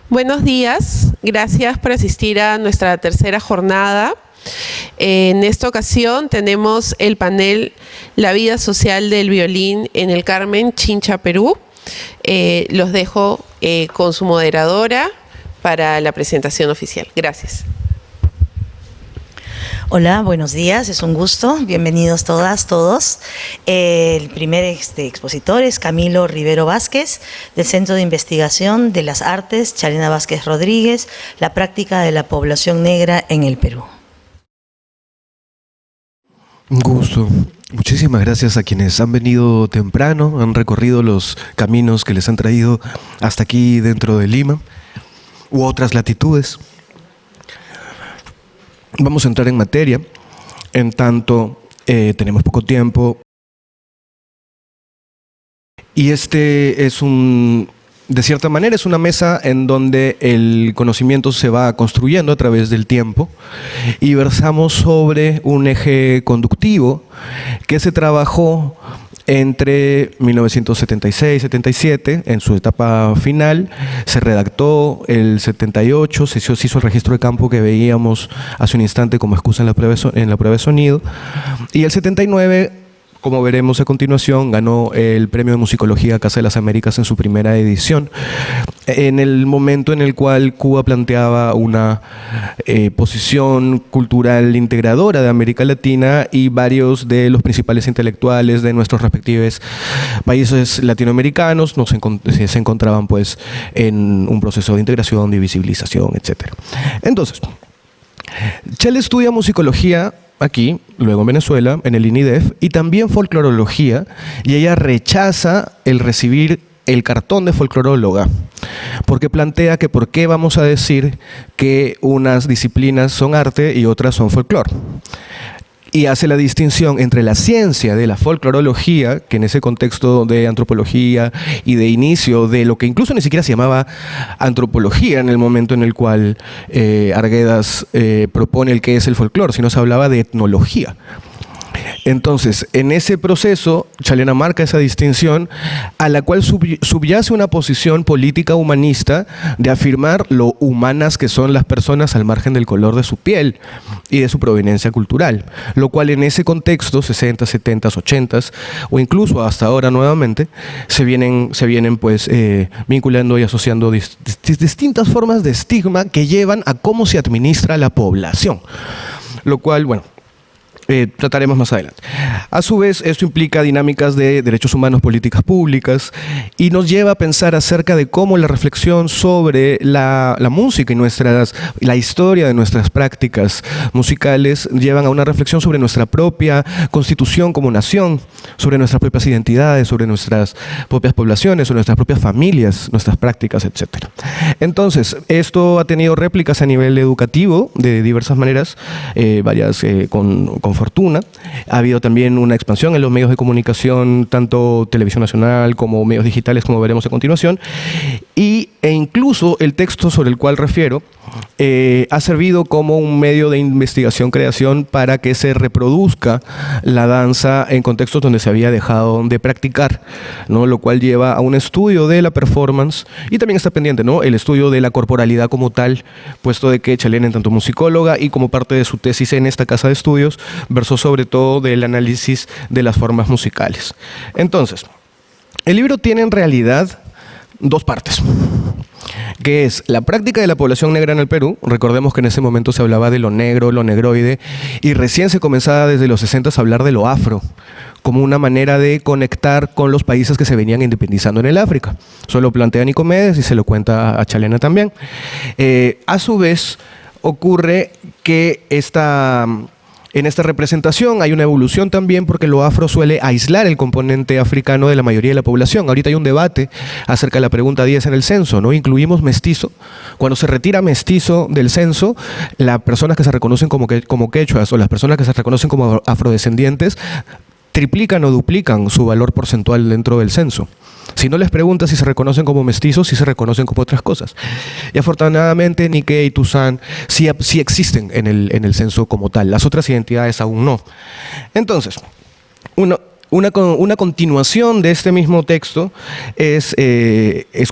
Buenos días, gracias por asistir a nuestra tercera jornada. En esta ocasión tenemos el panel La vida social del violín en el Carmen, Chincha, Perú. Los dejo con su moderadora para la presentación oficial. Gracias. Hola, buenos días, es un gusto. Bienvenidos todas, todos. El primer expositor es Camilo Rivero Vázquez, del Centro de Investigación de las Artes Chalena Vázquez Rodríguez, la práctica de la población negra en el Perú. Un gusto. Muchísimas gracias a quienes han venido temprano, han recorrido los caminos que les han traído hasta aquí dentro de Lima u otras latitudes. Vamos a entrar en materia, en tanto tenemos poco tiempo y este es de cierta manera es una mesa en donde el conocimiento se va construyendo a través del tiempo y versamos sobre un eje conductivo que se trabajó entre 1976-77, en su etapa final, se redactó el 78, se hizo el registro de campo que veíamos hace un instante como excusa en la prueba de sonido, y el 79, como veremos a continuación, ganó el Premio de Musicología Casa de las Américas en su primera edición, en el momento en el cual Cuba planteaba una posición cultural integradora de América Latina y varios de los principales intelectuales de nuestros respectivos países latinoamericanos se encontraban pues en un proceso de integración, de visibilización, etc. Entonces, Chele estudia musicología aquí, luego en Venezuela, en el INIDEF, y también folclorología, y ella rechaza el recibir el cartón de folcloróloga, porque plantea que por qué vamos a decir que unas disciplinas son arte y otras son folclor. Y hace la distinción entre la ciencia de la folclorología, que en ese contexto de antropología y de inicio de lo que incluso ni siquiera se llamaba antropología en el momento en el cual Arguedas propone el que es el folclore, sino se hablaba de etnología. Entonces, en ese proceso, Chalena marca esa distinción a la cual subyace una posición política humanista de afirmar lo humanas que son las personas al margen del color de su piel y de su proveniencia cultural, lo cual en ese contexto, 60, 70, 80 o incluso hasta ahora nuevamente, se vienen pues vinculando y asociando distintas formas de estigma que llevan a cómo se administra la población, lo cual, bueno, trataremos más adelante. A su vez, esto implica dinámicas de derechos humanos, políticas públicas, y nos lleva a pensar acerca de cómo la reflexión sobre la música y la historia de nuestras prácticas musicales llevan a una reflexión sobre nuestra propia constitución como nación, sobre nuestras propias identidades, sobre nuestras propias poblaciones, sobre nuestras propias familias, nuestras prácticas, etc. Entonces, esto ha tenido réplicas a nivel educativo de diversas maneras, varias con fortuna. Ha habido también una expansión en los medios de comunicación, tanto televisión nacional como medios digitales, como veremos a continuación, e incluso el texto sobre el cual refiero ha servido como un medio de investigación-creación para que se reproduzca la danza en contextos donde se había dejado de practicar, ¿no? Lo cual lleva a un estudio de la performance y también está pendiente, ¿no?, el estudio de la corporalidad como tal, puesto de que Chalena, en tanto musicóloga y como parte de su tesis en esta casa de estudios, versó sobre todo del análisis de las formas musicales. Entonces, el libro tiene en realidad dos partes, que es la práctica de la población negra en el Perú. Recordemos que en ese momento se hablaba de lo negro, lo negroide, y recién se comenzaba desde los 60 a hablar de lo afro, como una manera de conectar con los países que se venían independizando en el África. Eso lo plantea Nicomedes y se lo cuenta a Chalena también. A su vez, ocurre que en esta representación hay una evolución también porque lo afro suele aislar el componente africano de la mayoría de la población. Ahorita hay un debate acerca de la pregunta 10 en el censo, ¿no? ¿Incluimos mestizo? Cuando se retira mestizo del censo, las personas que se reconocen como quechuas o las personas que se reconocen como afrodescendientes triplican o duplican su valor porcentual dentro del censo. Si no les preguntas si se reconocen como mestizos, si se reconocen como otras cosas. Y afortunadamente Nikkei y Toussaint sí existen en el censo como tal. Las otras identidades aún no. Entonces, Una continuación de este mismo texto es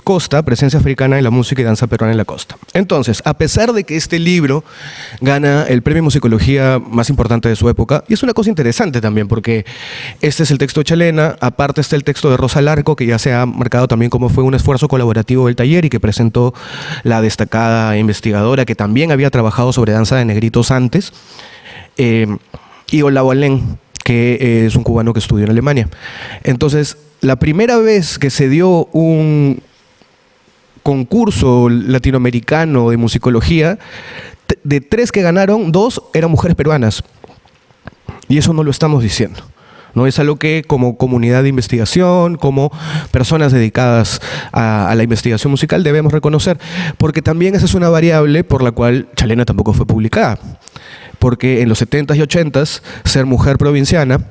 Costa, presencia africana en la música y danza peruana en la costa. Entonces, a pesar de que este libro gana el premio de musicología más importante de su época, y es una cosa interesante también, porque este es el texto de Chalena, aparte está el texto de Rosa Larco, que ya se ha marcado también como fue un esfuerzo colaborativo del taller y que presentó la destacada investigadora que también había trabajado sobre danza de negritos antes, y Olavo Alén, que es un cubano que estudió en Alemania. Entonces, la primera vez que se dio un concurso latinoamericano de musicología, de 3 que ganaron, 2 eran mujeres peruanas. Y eso no lo estamos diciendo. No es algo que como comunidad de investigación, como personas dedicadas a la investigación musical debemos reconocer, porque también esa es una variable por la cual Chalena tampoco fue publicada. Porque en los 70s y 80s ser mujer provinciana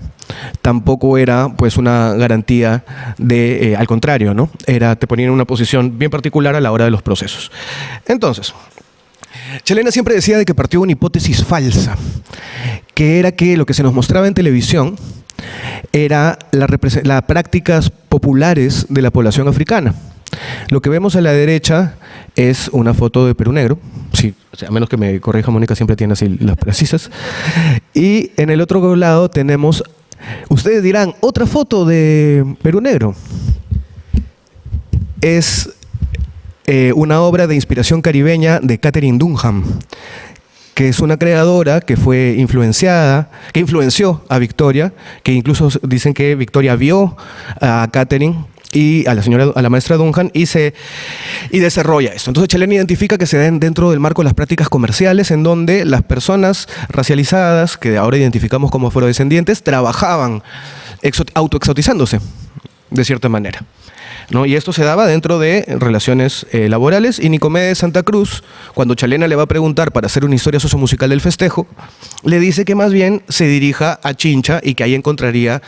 tampoco era pues una garantía de, al contrario, ¿no? Te ponían en una posición bien particular a la hora de los procesos. Entonces, Chalena siempre decía de que partió de una hipótesis falsa, que era que lo que se nos mostraba en televisión era las prácticas populares de la población africana. Lo que vemos a la derecha es una foto de Perú Negro, sí, o sea, a menos que me corrija Mónica, siempre tiene así las precisas. Y en el otro lado tenemos, ustedes dirán, otra foto de Perú Negro. Es una obra de inspiración caribeña de Katherine Dunham, que es una creadora que fue influencia, que influenció a Victoria, que incluso dicen que Victoria vio a Katherine y a la maestra Dunham y desarrolla esto. Entonces Chalena identifica que se den dentro del marco de las prácticas comerciales en donde las personas racializadas, que ahora identificamos como afrodescendientes, trabajaban autoexotizándose de cierta manera, ¿no? Y esto se daba dentro de relaciones laborales. Y Nicomedes Santa Cruz, cuando Chalena le va a preguntar para hacer una historia sociomusical del festejo, le dice que más bien se dirija a Chincha y que ahí encontraría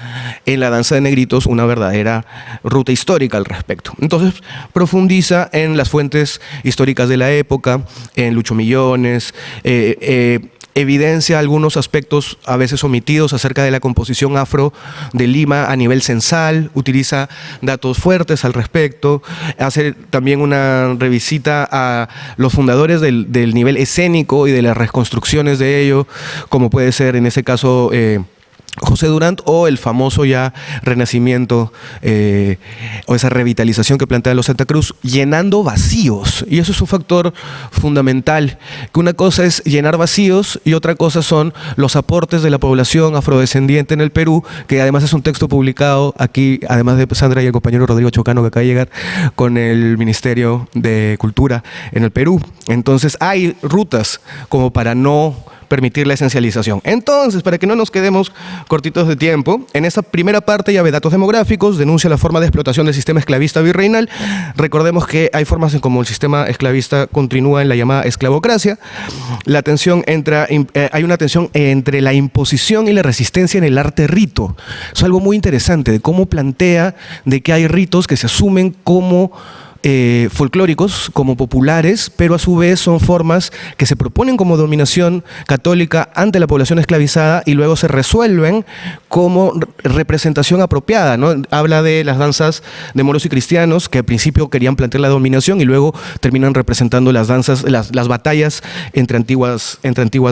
en la danza de negritos una verdadera ruta histórica al respecto. Entonces profundiza en las fuentes históricas de la época, en Lucho Millones, evidencia algunos aspectos a veces omitidos acerca de la composición afro de Lima a nivel censal, utiliza datos fuertes al respecto, hace también una revisita a los fundadores del nivel escénico y de las reconstrucciones de ello, como puede ser en ese caso José Durant o el famoso ya renacimiento o esa revitalización que plantea los Santa Cruz, llenando vacíos. Y eso es un factor fundamental, que una cosa es llenar vacíos y otra cosa son los aportes de la población afrodescendiente en el Perú, que además es un texto publicado aquí, además de Sandra y el compañero Rodrigo Chocano que acaba de llegar, con el Ministerio de Cultura en el Perú. Entonces hay rutas como para no permitir la esencialización. Entonces, para que no nos quedemos cortitos de tiempo, en esta primera parte ya ve datos demográficos, denuncia la forma de explotación del sistema esclavista virreinal. Recordemos que hay formas en cómo el sistema esclavista continúa en la llamada esclavocracia. Hay una tensión entre la imposición y la resistencia en el arte rito. Es algo muy interesante de cómo plantea de que hay ritos que se asumen como folclóricos, como populares, pero a su vez son formas que se proponen como dominación católica ante la población esclavizada y luego se resuelven como representación apropiada, ¿no? Habla de las danzas de moros y cristianos que al principio querían plantear la dominación y luego terminan representando las danzas, las batallas entre antiguas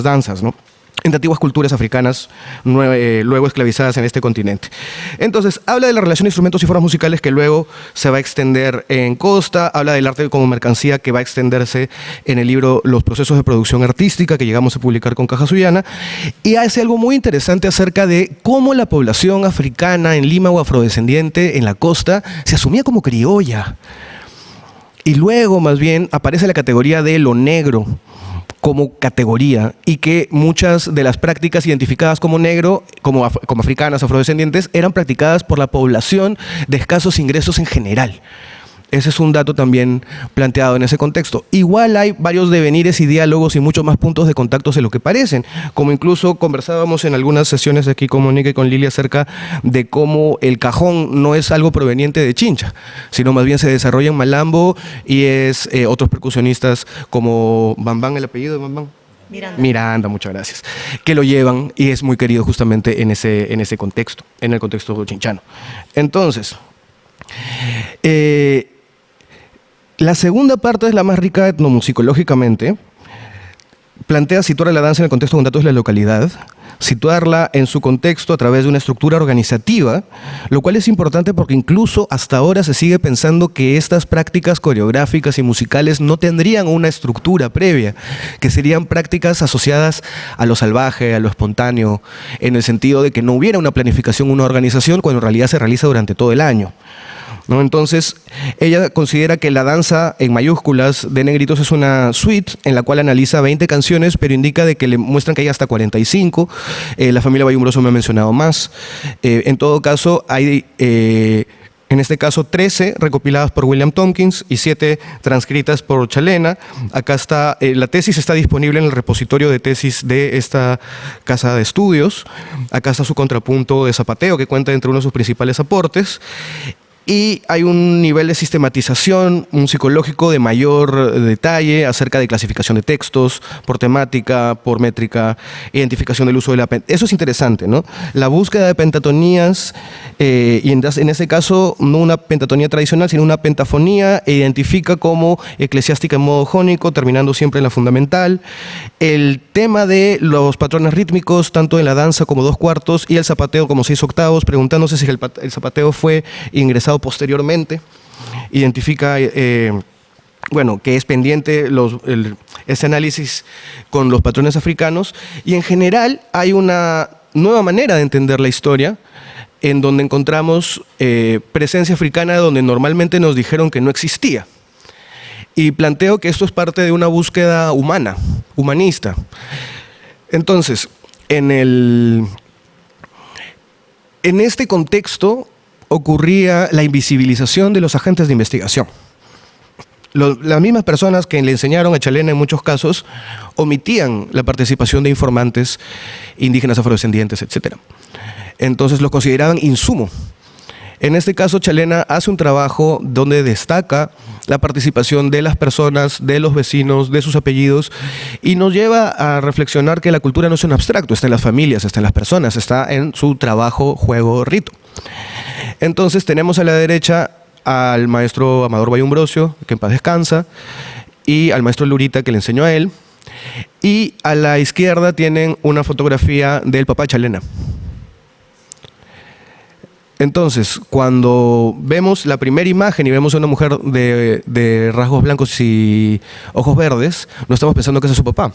danzas, ¿no? Entre antiguas culturas africanas luego esclavizadas en este continente. Entonces, habla de la relación de instrumentos y formas musicales que luego se va a extender en Costa, habla del arte como mercancía que va a extenderse en el libro Los procesos de producción artística que llegamos a publicar con Caja Sullana, y hace algo muy interesante acerca de cómo la población africana en Lima o afrodescendiente en la costa se asumía como criolla. Y luego, más bien, aparece la categoría de lo negro como categoría y que muchas de las prácticas identificadas como negro, como africanas, afrodescendientes, eran practicadas por la población de escasos ingresos en general. Ese es un dato también planteado en ese contexto. Igual hay varios devenires y diálogos y muchos más puntos de contacto de lo que parecen, como incluso conversábamos en algunas sesiones aquí con Mónica y con Lilia acerca de cómo el cajón no es algo proveniente de Chincha, sino más bien se desarrolla en Malambo y es otros percusionistas como Bambán, el apellido de Bambán. Miranda, muchas gracias, que lo llevan y es muy querido justamente en ese contexto, en el contexto chinchano. Entonces, la segunda parte es la más rica etnomusicológicamente. Plantea situar a la danza en el contexto con datos de la localidad, situarla en su contexto a través de una estructura organizativa, lo cual es importante porque incluso hasta ahora se sigue pensando que estas prácticas coreográficas y musicales no tendrían una estructura previa, que serían prácticas asociadas a lo salvaje, a lo espontáneo, en el sentido de que no hubiera una planificación, una organización, cuando en realidad se realiza durante todo el año, ¿no? Entonces, ella considera que la danza en mayúsculas de Negritos es una suite en la cual analiza 20 canciones, pero indica de que le muestran que hay hasta 45. La familia Bayumbroso me ha mencionado más. En todo caso, hay, en este caso, 13 recopiladas por William Tompkins y 7 transcritas por Chalena. Acá está, la tesis está disponible en el repositorio de tesis de esta casa de estudios. Acá está su contrapunto de zapateo, que cuenta entre uno de sus principales aportes. Y hay un nivel de sistematización, un psicológico de mayor detalle acerca de clasificación de textos, por temática, por métrica, identificación del uso de la pentatonía. Eso es interesante, ¿no? La búsqueda de pentatonías, y en ese caso no una pentatonía tradicional, sino una pentafonía, identifica como eclesiástica en modo jónico, terminando siempre en la fundamental. El tema de los patrones rítmicos, tanto en la danza como 2/4, y el zapateo como 6/8, preguntándose si el zapateo fue ingresado posteriormente. Identifica, bueno, que es pendiente ese análisis con los patrones africanos, y en general hay una nueva manera de entender la historia, en donde encontramos presencia africana donde normalmente nos dijeron que no existía. Y planteo que esto es parte de una búsqueda humana, humanista. Entonces, en este contexto ocurría la invisibilización de los agentes de investigación. Las mismas personas que le enseñaron a Chalena en muchos casos omitían la participación de informantes indígenas, afrodescendientes, etc. Entonces los consideraban insumo. En este caso, Chalena hace un trabajo donde destaca la participación de las personas, de los vecinos, de sus apellidos, y nos lleva a reflexionar que la cultura no es un abstracto, está en las familias, está en las personas, está en su trabajo, juego, rito. Entonces tenemos a la derecha al maestro Amador Bayumbrosio, que en paz descansa, y al maestro Lurita, que le enseñó a él, y a la izquierda tienen una fotografía del papá Chalena. Entonces, cuando vemos la primera imagen y vemos a una mujer de rasgos blancos y ojos verdes, no estamos pensando que ese es su papá.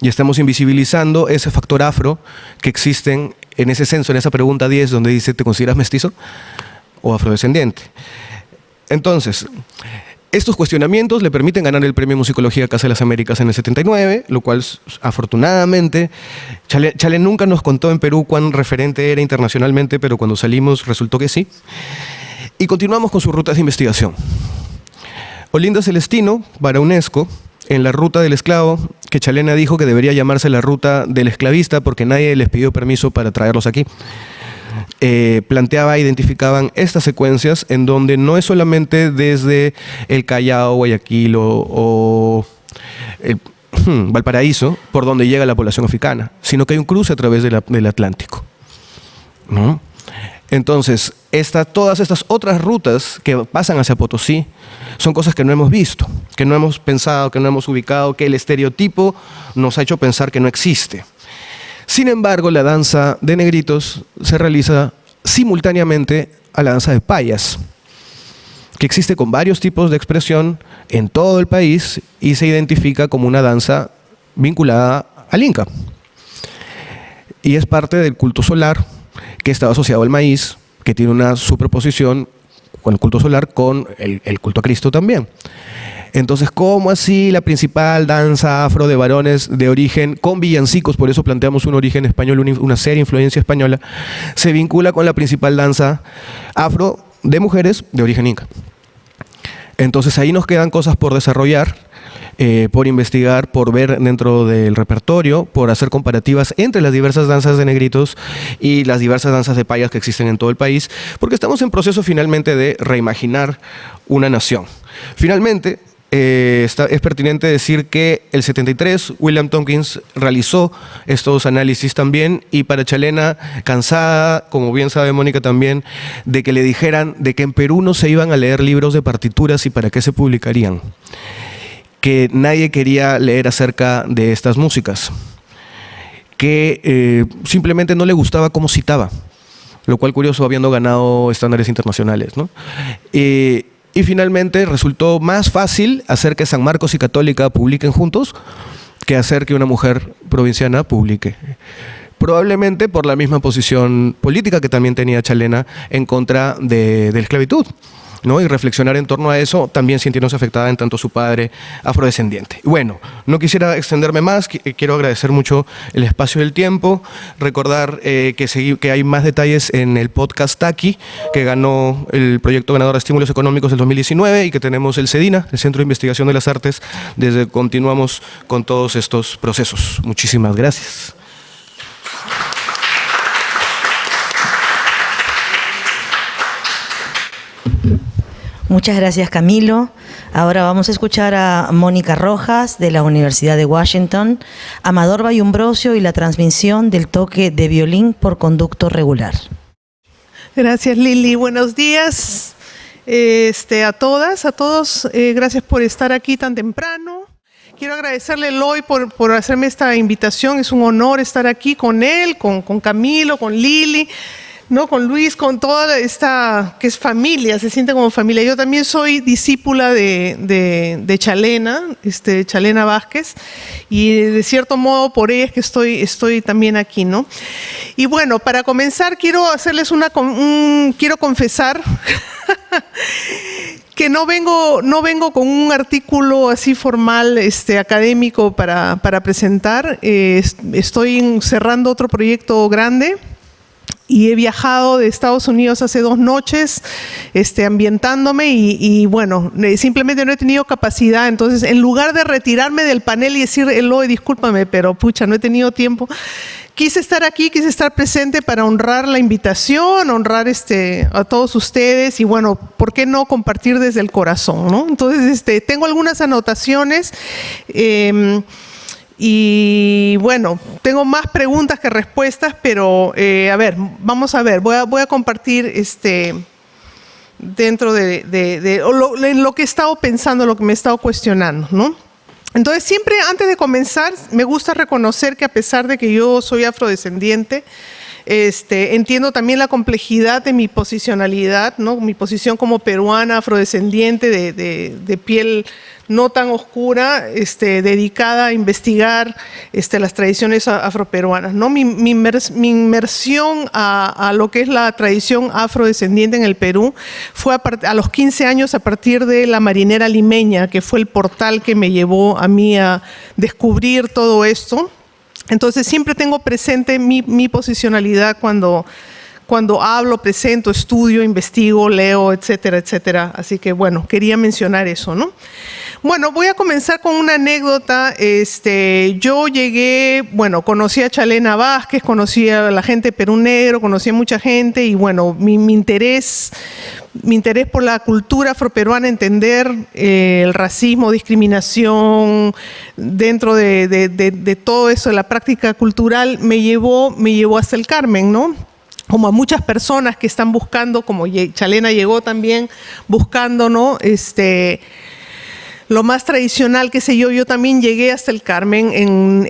Y estamos invisibilizando ese factor afro que existen en ese censo, en esa pregunta 10, donde dice, ¿te consideras mestizo o afrodescendiente? Entonces, estos cuestionamientos le permiten ganar el Premio Musicología Casa de las Américas en el 79, lo cual, afortunadamente, Chale nunca nos contó en Perú cuán referente era internacionalmente, pero cuando salimos resultó que sí. Y continuamos con sus rutas de investigación. Olinda Celestino, para UNESCO, en la ruta del esclavo, que Chalena dijo que debería llamarse la ruta del esclavista porque nadie les pidió permiso para traerlos aquí. Identificaban estas secuencias en donde no es solamente desde el Callao, Guayaquil o Valparaíso por donde llega la población africana, sino que hay un cruce a través del Atlántico, ¿no? Entonces, todas estas otras rutas que pasan hacia Potosí son cosas que no hemos visto, que no hemos pensado, que no hemos ubicado, que el estereotipo nos ha hecho pensar que no existe. Sin embargo, la danza de Negritos se realiza simultáneamente a la danza de payas, que existe con varios tipos de expresión en todo el país y se identifica como una danza vinculada al Inca. Y es parte del culto solar que estaba asociado al maíz, que tiene una superposición con el culto solar con el culto a Cristo también. Entonces, ¿cómo así la principal danza afro de varones de origen, con villancicos, por eso planteamos un origen español, una seria influencia española, se vincula con la principal danza afro de mujeres de origen inca? Entonces, ahí nos quedan cosas por desarrollar, por investigar, por ver dentro del repertorio, por hacer comparativas entre las diversas danzas de Negritos y las diversas danzas de payas que existen en todo el país, porque estamos en proceso finalmente de reimaginar una nación. Finalmente, es pertinente decir que el 73 William Tompkins realizó estos análisis también, y para Chalena, cansada, como bien sabe Mónica también, de que le dijeran de que en Perú no se iban a leer libros de partituras y para qué se publicarían, que nadie quería leer acerca de estas músicas, que simplemente no le gustaba cómo citaba, lo cual curioso habiendo ganado estándares internacionales, ¿no? Y finalmente resultó más fácil hacer que San Marcos y Católica publiquen juntos que hacer que una mujer provinciana publique. Probablemente por la misma posición política que también tenía Chalena en contra de la esclavitud, ¿no? Y reflexionar en torno a eso, también sintiéndose afectada en tanto su padre afrodescendiente. Bueno, no quisiera extenderme más, quiero agradecer mucho el espacio y el tiempo, recordar que hay más detalles en el podcast TACI, que ganó el proyecto ganador de estímulos económicos del 2019, y que tenemos el CEDINA, el Centro de Investigación de las Artes, desde que continuamos con todos estos procesos. Muchísimas gracias. Muchas gracias, Camilo. Ahora vamos a escuchar a Mónica Rojas, de la Universidad de Washington, Amador Bayumbrosio y la transmisión del toque de violín por conducto regular. Gracias, Lili. Buenos días a todas, a todos. Gracias por estar aquí tan temprano. Quiero agradecerle a Eloy por hacerme esta invitación. Es un honor estar aquí con él, con Camilo, con Lili, ¿no? Con Luis, con toda esta, que es familia, se siente como familia. Yo también soy discípula de Chalena, Chalena Vázquez, y de cierto modo por ella es que estoy también aquí, ¿no? Y bueno, para comenzar quiero hacerles quiero confesar que no vengo con un artículo así formal, académico para presentar. Estoy cerrando otro proyecto grande. Y he viajado de Estados Unidos hace 2 noches, ambientándome y bueno, simplemente no he tenido capacidad. Entonces, en lugar de retirarme del panel y decir, Eloy, discúlpame, pero pucha, no he tenido tiempo, quise estar aquí, quise estar presente para honrar la invitación, honrar a todos ustedes y bueno, ¿por qué no compartir desde el corazón, ¿no? Entonces, tengo algunas anotaciones. Y bueno, tengo más preguntas que respuestas, pero a ver, vamos a ver, voy a compartir dentro de lo que he estado pensando, lo que me he estado cuestionando, ¿no? Entonces, siempre antes de comenzar, me gusta reconocer que a pesar de que yo soy afrodescendiente, entiendo también la complejidad de mi posicionalidad, ¿no? Mi posición como peruana, afrodescendiente, de piel no tan oscura, dedicada a investigar las tradiciones afroperuanas, ¿no? Mi inmersión a lo que es la tradición afrodescendiente en el Perú fue a los 15 años a partir de La Marinera Limeña, que fue el portal que me llevó a mí a descubrir todo esto. Entonces siempre tengo presente mi posicionalidad cuando hablo, presento, estudio, investigo, leo, etcétera, etcétera. Así que bueno, quería mencionar eso, ¿no? Bueno, voy a comenzar con una anécdota. Yo llegué, bueno, conocí a Chalena Vázquez, conocí a la gente de Perú Negro, conocí a mucha gente y bueno, mi interés por la cultura afroperuana, entender el racismo, discriminación, dentro de todo eso, de la práctica cultural, me llevó hasta el Carmen, ¿no? Como a muchas personas que están buscando, como Chalena llegó también buscando, ¿no? Lo más tradicional, qué sé yo también llegué hasta el Carmen,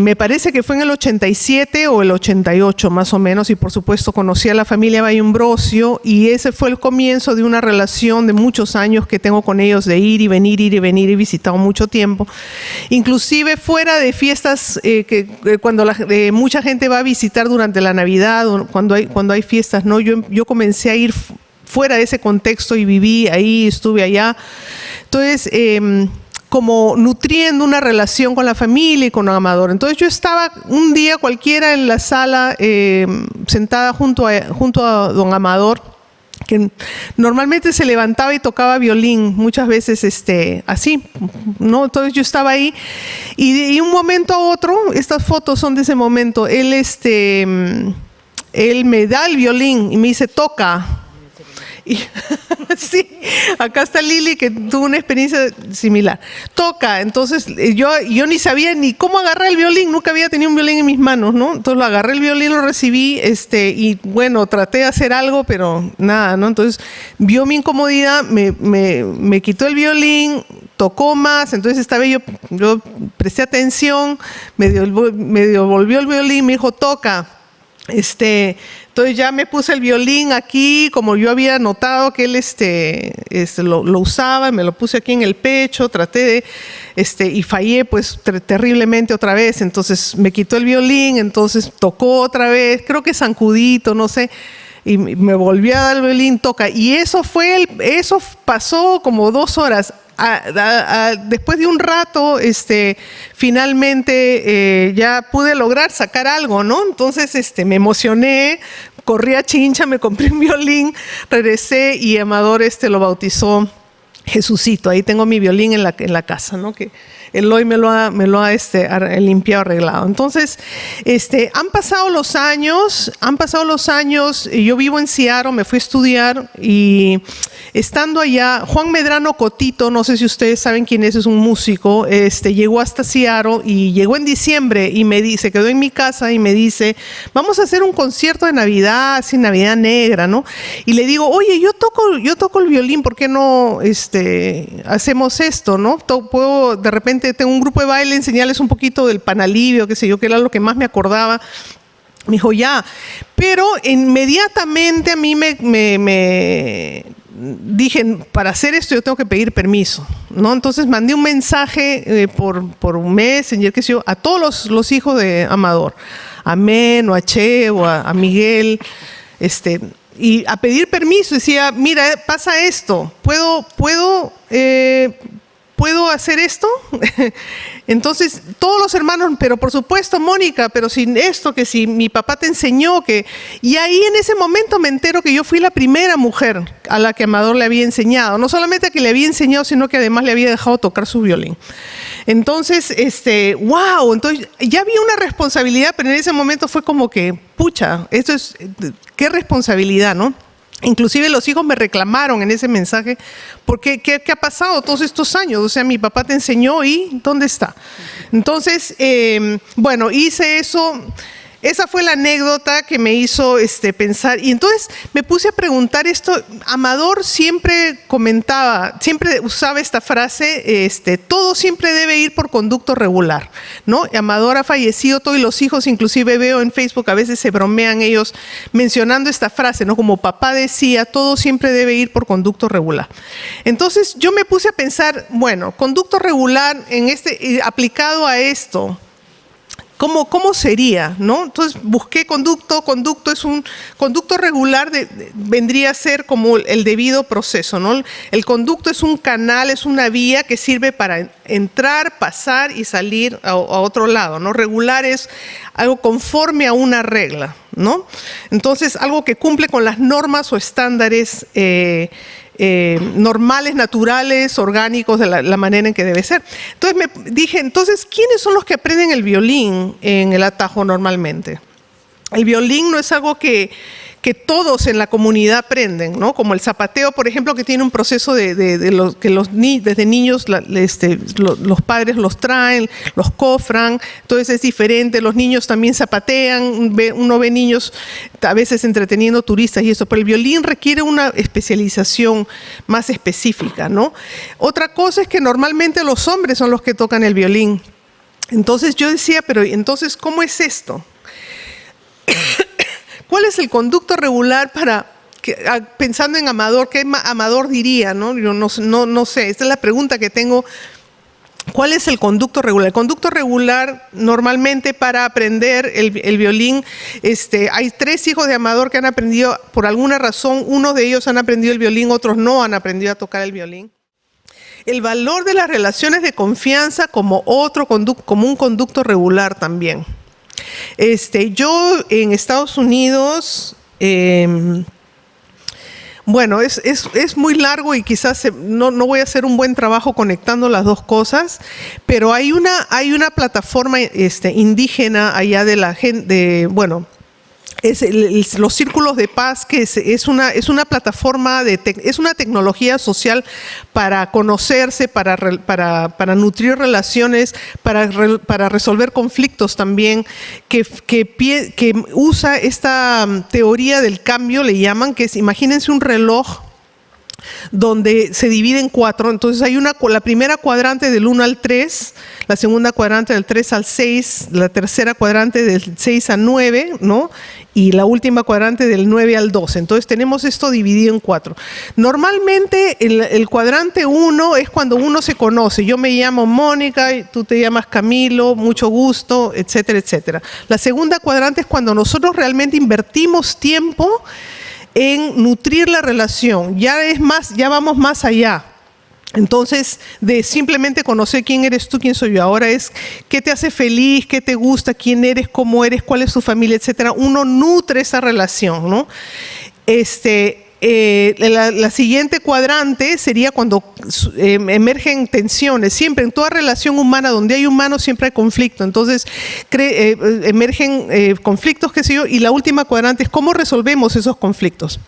me parece que fue en el 87 o el 88 más o menos, y por supuesto conocí a la familia Bayumbrosio, y ese fue el comienzo de una relación de muchos años que tengo con ellos, de ir y venir, he visitado mucho tiempo, inclusive fuera de fiestas, cuando mucha gente va a visitar durante la Navidad, cuando hay fiestas, ¿no? Yo comencé a ir fuera de ese contexto y viví ahí, estuve allá. Entonces, como nutriendo una relación con la familia y con Amador. Entonces yo estaba un día cualquiera en la sala, sentada junto a don Amador, que normalmente se levantaba y tocaba violín, muchas veces así, ¿no? Entonces yo estaba ahí y de un momento a otro, estas fotos son de ese momento, él me da el violín y me dice, toca. Sí, acá está Lili, que tuvo una experiencia similar. Toca, entonces yo ni sabía ni cómo agarrar el violín, nunca había tenido un violín en mis manos, ¿no? Entonces lo agarré el violín, lo recibí, y bueno, traté de hacer algo, pero nada, ¿no? Entonces vio mi incomodidad, me quitó el violín, tocó más, entonces esta vez yo presté atención, me devolvió el violín, me dijo, toca. Entonces ya me puse el violín aquí, como yo había notado que él lo usaba, me lo puse aquí en el pecho, traté de, y fallé pues terriblemente otra vez, entonces me quitó el violín, entonces tocó otra vez, creo que zancudito, no sé, y me volvió a dar el violín, toca, y eso pasó como 2 horas. Después de un rato, finalmente ya pude lograr sacar algo, ¿no? Entonces me emocioné, corrí a Chincha, me compré un violín, regresé y Amador lo bautizó Jesucito. Ahí tengo mi violín en la casa, ¿no? Que Eloy me lo ha limpiado, arreglado. Entonces, han pasado los años, yo vivo en Seattle, me fui a estudiar y estando allá, Juan Medrano Cotito, no sé si ustedes saben quién es un músico, llegó hasta Seattle y llegó en diciembre y se quedó en mi casa y me dice, vamos a hacer un concierto de Navidad, así Navidad negra, ¿no? Y le digo, oye, yo toco el violín, ¿por qué no hacemos esto, no? Puedo, de repente tengo un grupo de baile, enseñarles un poquito del Panalivio, qué sé yo, que era lo que más me acordaba. Me dijo, ya. Pero inmediatamente a mí me dije, para hacer esto yo tengo que pedir permiso, ¿no? Entonces mandé un mensaje por un Messenger, qué sé yo, a todos los hijos de Amador, a Men, o a Che, o a Miguel, y a pedir permiso. Decía, mira, pasa esto, ¿puedo hacer esto? Entonces, todos los hermanos, pero por supuesto, Mónica, pero sin esto, que si mi papá te enseñó, y ahí en ese momento me entero que yo fui la primera mujer a la que Amador le había enseñado. No solamente a que le había enseñado, sino que además le había dejado tocar su violín. Entonces, wow, entonces ya había una responsabilidad, pero en ese momento fue como que, pucha, qué responsabilidad, ¿no? Inclusive los hijos me reclamaron en ese mensaje, porque ¿qué ha pasado todos estos años? O sea, mi papá te enseñó y ¿dónde está? Entonces, bueno, hice eso. Esa fue la anécdota que me hizo pensar. Y entonces me puse a preguntar esto. Amador siempre comentaba, siempre usaba esta frase, todo siempre debe ir por conducto regular, ¿no? Amador ha fallecido, todos los hijos, inclusive veo en Facebook, a veces se bromean ellos mencionando esta frase, ¿no? Como papá decía, todo siempre debe ir por conducto regular. Entonces yo me puse a pensar, bueno, conducto regular aplicado a esto, ¿cómo sería, no? Entonces busqué conducto es un conducto regular, vendría a ser como el debido proceso, ¿no? El conducto es un canal, es una vía que sirve para entrar, pasar y salir a otro lado, ¿no? Regular es algo conforme a una regla, ¿no? Entonces, algo que cumple con las normas o estándares normales, naturales, orgánicos, de la manera en que debe ser. Entonces me dije, ¿quiénes son los que aprenden el violín en el atajo normalmente? El violín no es algo que todos en la comunidad aprenden, ¿no? Como el zapateo, por ejemplo, que tiene un proceso desde niños los padres los traen, los cofran, entonces es diferente. Los niños también zapatean, uno ve niños a veces entreteniendo turistas y eso, pero el violín requiere una especialización más específica, ¿no? Otra cosa es que normalmente los hombres son los que tocan el violín. Entonces yo decía, pero entonces, ¿cómo es esto? ¿Cuál es el conducto regular pensando en Amador, qué Amador diría, ¿no? Yo no sé, esta es la pregunta que tengo. ¿Cuál es el conducto regular? El conducto regular, normalmente para aprender el violín, hay 3 hijos de Amador que han aprendido, por alguna razón, uno de ellos han aprendido el violín, otros no han aprendido a tocar el violín. El valor de las relaciones de confianza como un conducto regular también. Yo en Estados Unidos, bueno, es muy largo y quizás no voy a hacer un buen trabajo conectando las dos cosas, pero hay una plataforma indígena allá de la gente, bueno, los círculos de paz, que es una plataforma, es una tecnología social para conocerse, para nutrir relaciones, para resolver conflictos también, que usa esta teoría del cambio, le llaman, que es, imagínense un reloj donde se divide en 4, entonces hay la primera cuadrante del 1 al 3, la segunda cuadrante del 3 al 6, la tercera cuadrante del 6 al 9, ¿no? Y la última cuadrante del 9 al 12. Entonces tenemos esto dividido en 4. Normalmente el cuadrante 1 es cuando uno se conoce. Yo me llamo Mónica, tú te llamas Camilo, mucho gusto, etcétera, etcétera. La segunda cuadrante es cuando nosotros realmente invertimos tiempo en nutrir la relación, ya vamos más allá. Entonces, de simplemente conocer quién eres tú, quién soy yo, ahora es qué te hace feliz, qué te gusta, quién eres, cómo eres, cuál es tu familia, etcétera. Uno nutre esa relación, ¿no? La siguiente cuadrante sería cuando emergen tensiones. Siempre, en toda relación humana, donde hay humanos, siempre hay conflicto. Entonces, emergen conflictos, qué sé yo, y la última cuadrante es cómo resolvemos esos conflictos.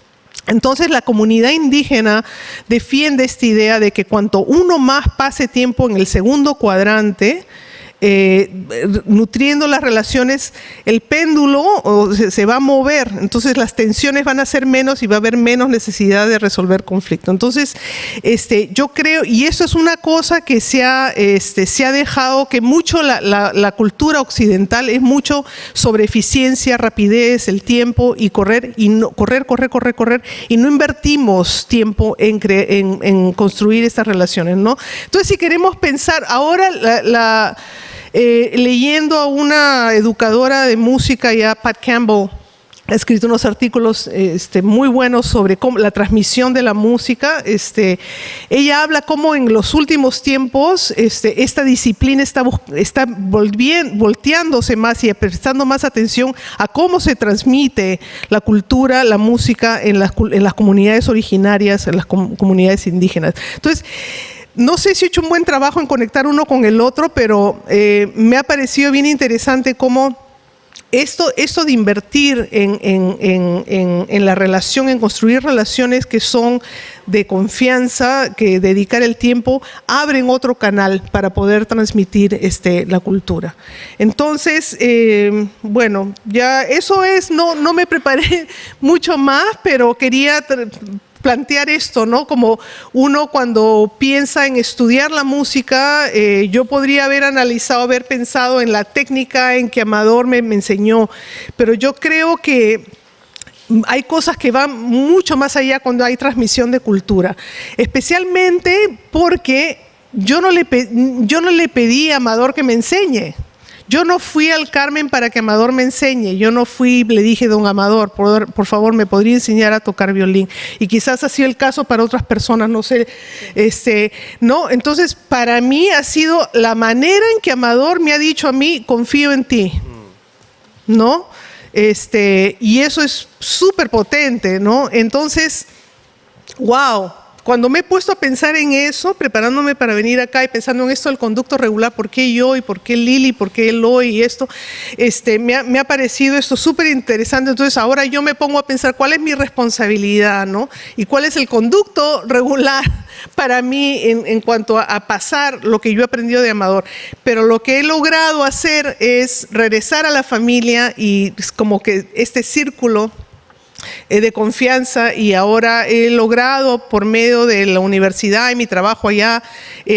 Entonces, la comunidad indígena defiende esta idea de que cuanto uno más pase tiempo en el segundo cuadrante, nutriendo las relaciones, el péndulo se va a mover, entonces las tensiones van a ser menos y va a haber menos necesidad de resolver conflicto. Entonces, yo creo, y eso es una cosa que se ha dejado, que mucho la cultura occidental es mucho sobre eficiencia, rapidez, el tiempo y correr, y no, correr, y no invertimos tiempo en construir estas relaciones, ¿no? Entonces, si queremos pensar, ahora leyendo a una educadora de música, ya Pat Campbell, ha escrito unos artículos muy buenos sobre la transmisión de la música. Ella habla cómo en los últimos tiempos esta disciplina está volteándose más y prestando más atención a cómo se transmite la cultura, la música en las comunidades originarias, en las comunidades indígenas. Entonces, no sé si he hecho un buen trabajo en conectar uno con el otro, pero me ha parecido bien interesante cómo esto de invertir en la relación, en construir relaciones que son de confianza, que dedicar el tiempo, abren otro canal para poder transmitir la cultura. Entonces, bueno, ya eso es, no me preparé mucho más, pero quería plantear esto, ¿no? Como uno cuando piensa en estudiar la música, yo podría haber pensado en la técnica en que Amador me enseñó, pero yo creo que hay cosas que van mucho más allá cuando hay transmisión de cultura, especialmente porque yo no le pedí a Amador que me enseñe. Yo no fui al Carmen para que Amador me enseñe. Yo no fui, le dije, don Amador, por favor, ¿me podría enseñar a tocar violín? Y quizás ha sido el caso para otras personas, no sé. ¿No? Entonces, para mí ha sido la manera en que Amador me ha dicho a mí, confío en ti. ¿No? Y eso es súper potente, ¿no? Entonces, wow. Cuando me he puesto a pensar en eso, preparándome para venir acá y pensando en esto del conducto regular, ¿por qué yo y por qué Lili, por qué Eloy y esto? Me ha parecido esto súper interesante. Entonces ahora yo me pongo a pensar cuál es mi responsabilidad, ¿no? Y cuál es el conducto regular para mí en cuanto a pasar lo que yo he aprendido de Amador. Pero lo que he logrado hacer es regresar a la familia y como que este círculo de confianza, y ahora he logrado por medio de la universidad y mi trabajo allá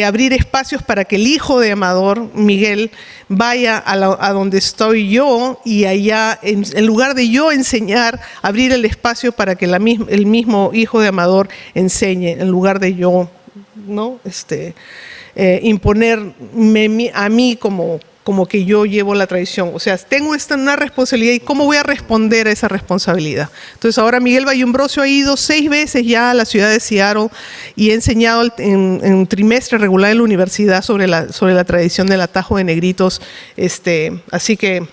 abrir espacios para que el hijo de Amador, Miguel, vaya a donde estoy yo, y allá en lugar de yo enseñar, abrir el espacio para que el mismo hijo de Amador enseñe en lugar de yo, ¿no? Imponerme a mí como que yo llevo la tradición. O sea, tengo una responsabilidad, y cómo voy a responder a esa responsabilidad. Entonces ahora Miguel Vallambrosio ha ido 6 veces ya a la ciudad de Seattle y ha enseñado en trimestre regular en la universidad sobre la tradición del atajo de negritos. Así que,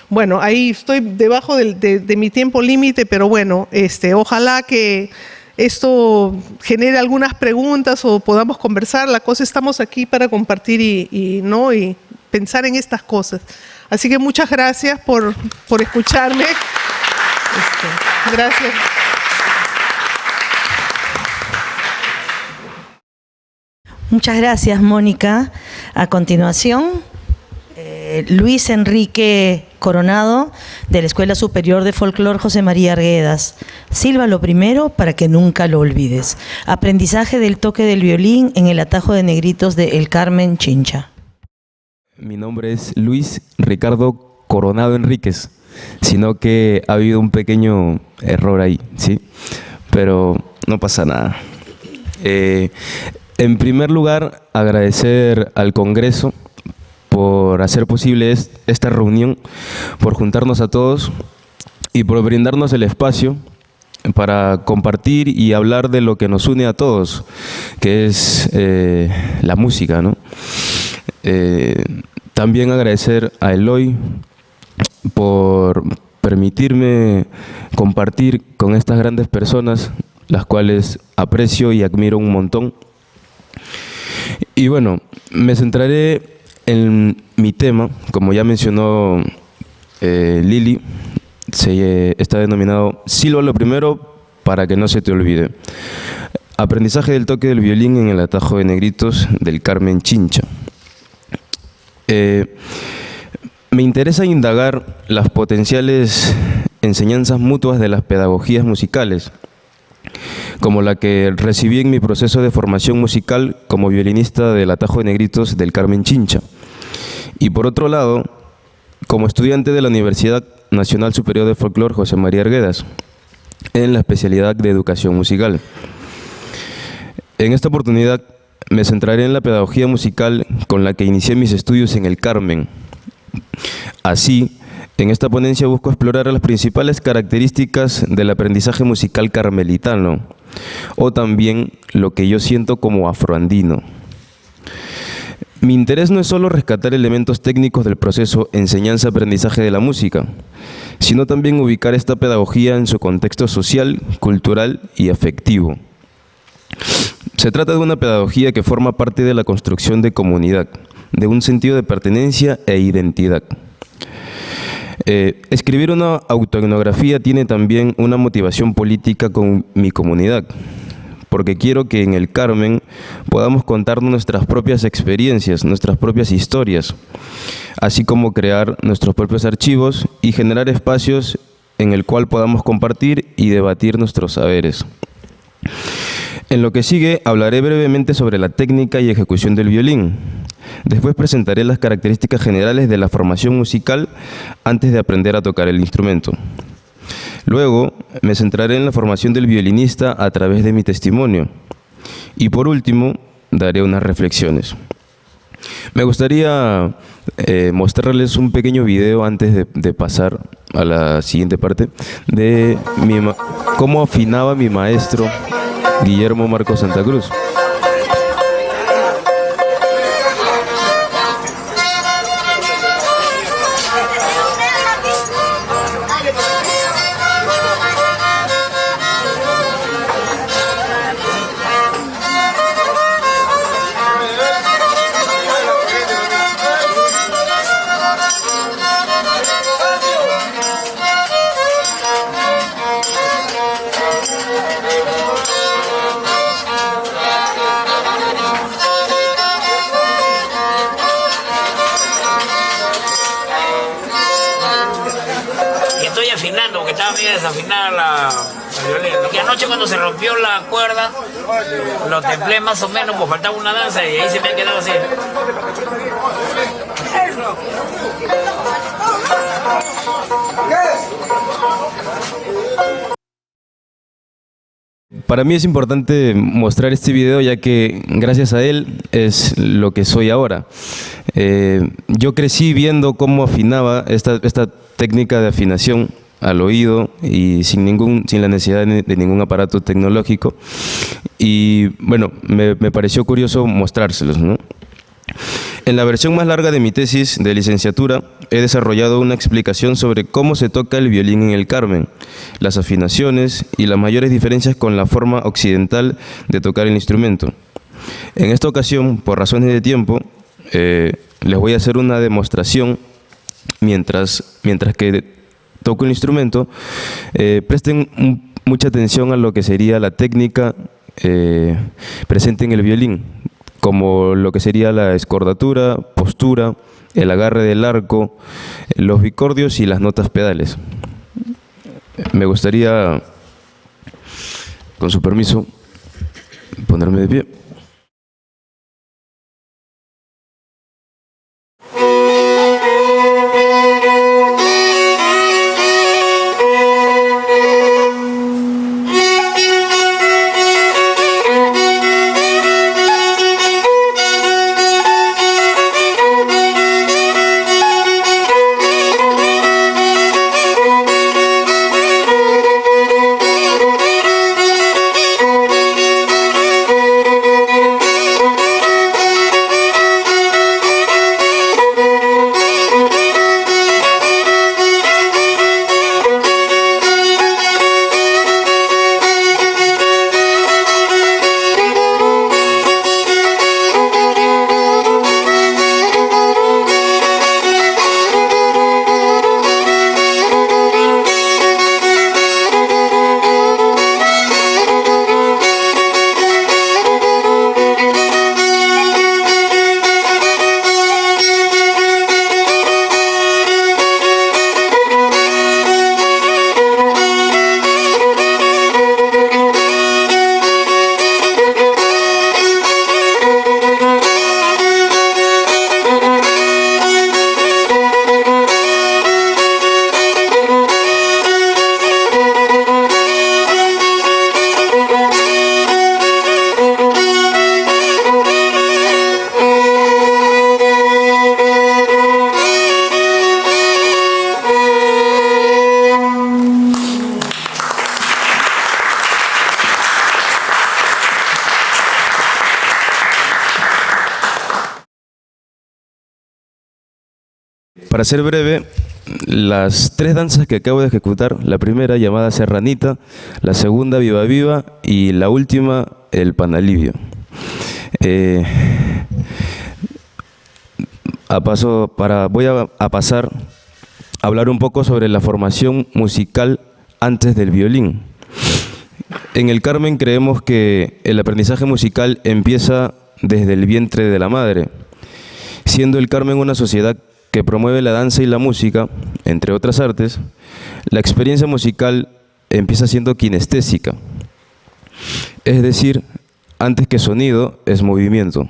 bueno, ahí estoy debajo de mi tiempo límite, pero bueno, ojalá que esto genere algunas preguntas o podamos conversar. La cosa, estamos aquí para compartir y pensar en estas cosas. Así que muchas gracias por escucharme. Gracias. Muchas gracias, Mónica. A continuación, Luis Enrique Coronado, de la Escuela Superior de Folclor José María Arguedas. Sílvalo primero para que nunca lo olvides. Aprendizaje del toque del violín en el atajo de negritos de El Carmen Chincha. Mi nombre es Luis Ricardo Coronado Enríquez, sino que ha habido un pequeño error ahí, ¿sí? Pero no pasa nada. En primer lugar, agradecer al Congreso por hacer posible esta reunión, por juntarnos a todos y por brindarnos el espacio para compartir y hablar de lo que nos une a todos, que es la música, ¿no? También agradecer a Eloy por permitirme compartir con estas grandes personas, las cuales aprecio y admiro un montón. Y bueno, me centraré en mi tema, como ya mencionó Lili, está denominado Sílvalo primero para que no se te olvide. Aprendizaje del toque del violín en el atajo de negritos del Carmen Chincha. Me interesa indagar las potenciales enseñanzas mutuas de las pedagogías musicales, como la que recibí en mi proceso de formación musical como violinista del atajo de negritos del Carmen Chincha. Y por otro lado, como estudiante de la Universidad Nacional Superior de Folclor José María Arguedas, en la especialidad de educación musical. En esta oportunidad me centraré en la pedagogía musical con la que inicié mis estudios en el Carmen. Así, en esta ponencia busco explorar las principales características del aprendizaje musical carmelitano, o también lo que yo siento como afroandino. Mi interés no es solo rescatar elementos técnicos del proceso enseñanza-aprendizaje de la música, sino también ubicar esta pedagogía en su contexto social, cultural y afectivo. Se trata de una pedagogía que forma parte de la construcción de comunidad, de un sentido de pertenencia e identidad. Escribir una autoetnografía tiene también una motivación política con mi comunidad, porque quiero que en el Carmen podamos contarnos nuestras propias experiencias, nuestras propias historias, así como crear nuestros propios archivos y generar espacios en el cual podamos compartir y debatir nuestros saberes. En lo que sigue, hablaré brevemente sobre la técnica y ejecución del violín. Después presentaré las características generales de la formación musical antes de aprender a tocar el instrumento. Luego, me centraré en la formación del violinista a través de mi testimonio. Y por último, daré unas reflexiones. Me gustaría mostrarles un pequeño video antes de pasar a la siguiente parte de cómo afinaba mi maestro Guillermo Marcos Santa Cruz. Desafinar la violín. Y anoche cuando se rompió la cuerda, lo templé más o menos, pues faltaba una danza y ahí se me ha quedado así. Para mí es importante mostrar este video ya que gracias a él es lo que soy ahora. Yo crecí viendo cómo afinaba esta técnica de afinación al oído y sin la necesidad de ningún aparato tecnológico. Y bueno, me pareció curioso mostrárselos, ¿no? En la versión más larga de mi tesis de licenciatura he desarrollado una explicación sobre cómo se toca el violín en el Carmen, las afinaciones y las mayores diferencias con la forma occidental de tocar el instrumento. En esta ocasión, por razones de tiempo, les voy a hacer una demostración mientras que toco el instrumento, presten mucha atención a lo que sería la técnica presente en el violín, como lo que sería la escordatura, postura, el agarre del arco, los bicordios y las notas pedales. Me gustaría, con su permiso, ponerme de pie. Para ser breve, las tres danzas que acabo de ejecutar, la primera llamada Serranita, la segunda Viva Viva y la última el Panalivio. Voy a pasar a hablar un poco sobre la formación musical antes del violín. En el Carmen creemos que el aprendizaje musical empieza desde el vientre de la madre, siendo el Carmen una sociedad que promueve la danza y la música, entre otras artes. La experiencia musical empieza siendo kinestésica, es decir, antes que sonido es movimiento.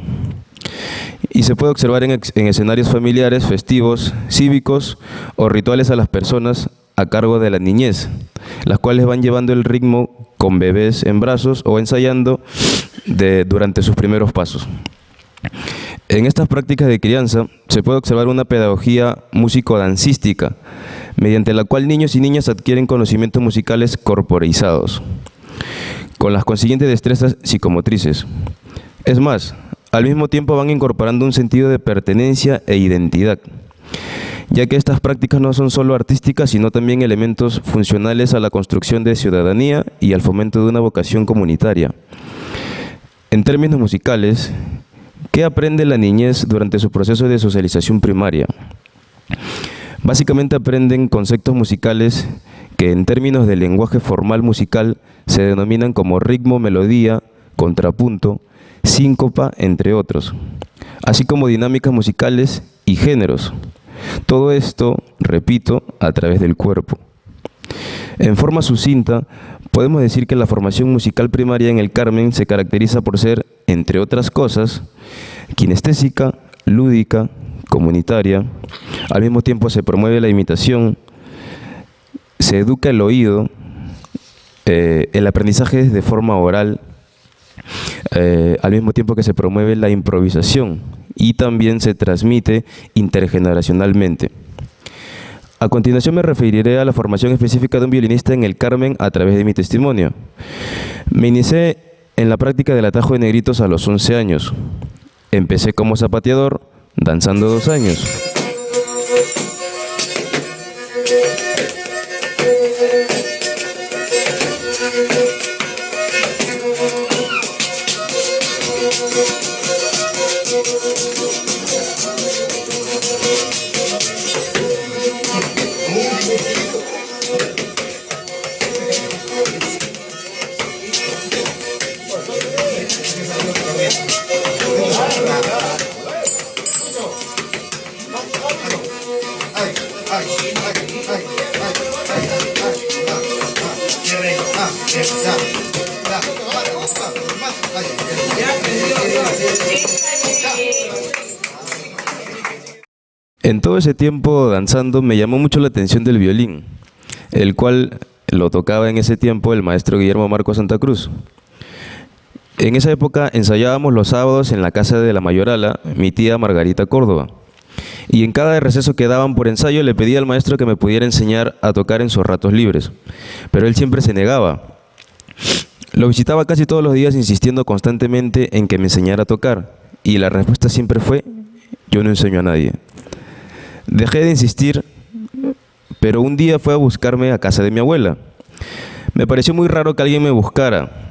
Y se puede observar en escenarios familiares, festivos, cívicos o rituales a las personas a cargo de la niñez, las cuales van llevando el ritmo con bebés en brazos o ensayando durante sus primeros pasos. En estas prácticas de crianza se puede observar una pedagogía músico-dancística, mediante la cual niños y niñas adquieren conocimientos musicales corporizados, con las consiguientes destrezas psicomotrices. Es más, al mismo tiempo van incorporando un sentido de pertenencia e identidad, ya que estas prácticas no son solo artísticas, sino también elementos funcionales a la construcción de ciudadanía y al fomento de una vocación comunitaria. En términos musicales, ¿qué aprende la niñez durante su proceso de socialización primaria? Básicamente aprenden conceptos musicales que en términos de lenguaje formal musical se denominan como ritmo, melodía, contrapunto, síncopa, entre otros, así como dinámicas musicales y géneros. Todo esto, repito, a través del cuerpo. En forma sucinta, podemos decir que la formación musical primaria en el Carmen se caracteriza por ser, entre otras cosas, kinestésica, lúdica, comunitaria. Al mismo tiempo se promueve la imitación, se educa el oído, el aprendizaje es de forma oral, al mismo tiempo que se promueve la improvisación y también se transmite intergeneracionalmente. A continuación me referiré a la formación específica de un violinista en el Carmen a través de mi testimonio. Me inicié en la práctica del atajo de negritos a los 11 años. Empecé como zapateador, danzando 2 años. En todo ese tiempo danzando me llamó mucho la atención del violín, el cual lo tocaba en ese tiempo el maestro Guillermo Marco Santa Cruz. En esa época ensayábamos los sábados en la casa de la mayorala, mi tía Margarita Córdoba. Y en cada receso que daban por ensayo le pedía al maestro que me pudiera enseñar a tocar en sus ratos libres. Pero él siempre se negaba. Lo visitaba casi todos los días insistiendo constantemente en que me enseñara a tocar. Y la respuesta siempre fue, yo no enseño a nadie. Dejé de insistir, pero un día fue a buscarme a casa de mi abuela. Me pareció muy raro que alguien me buscara,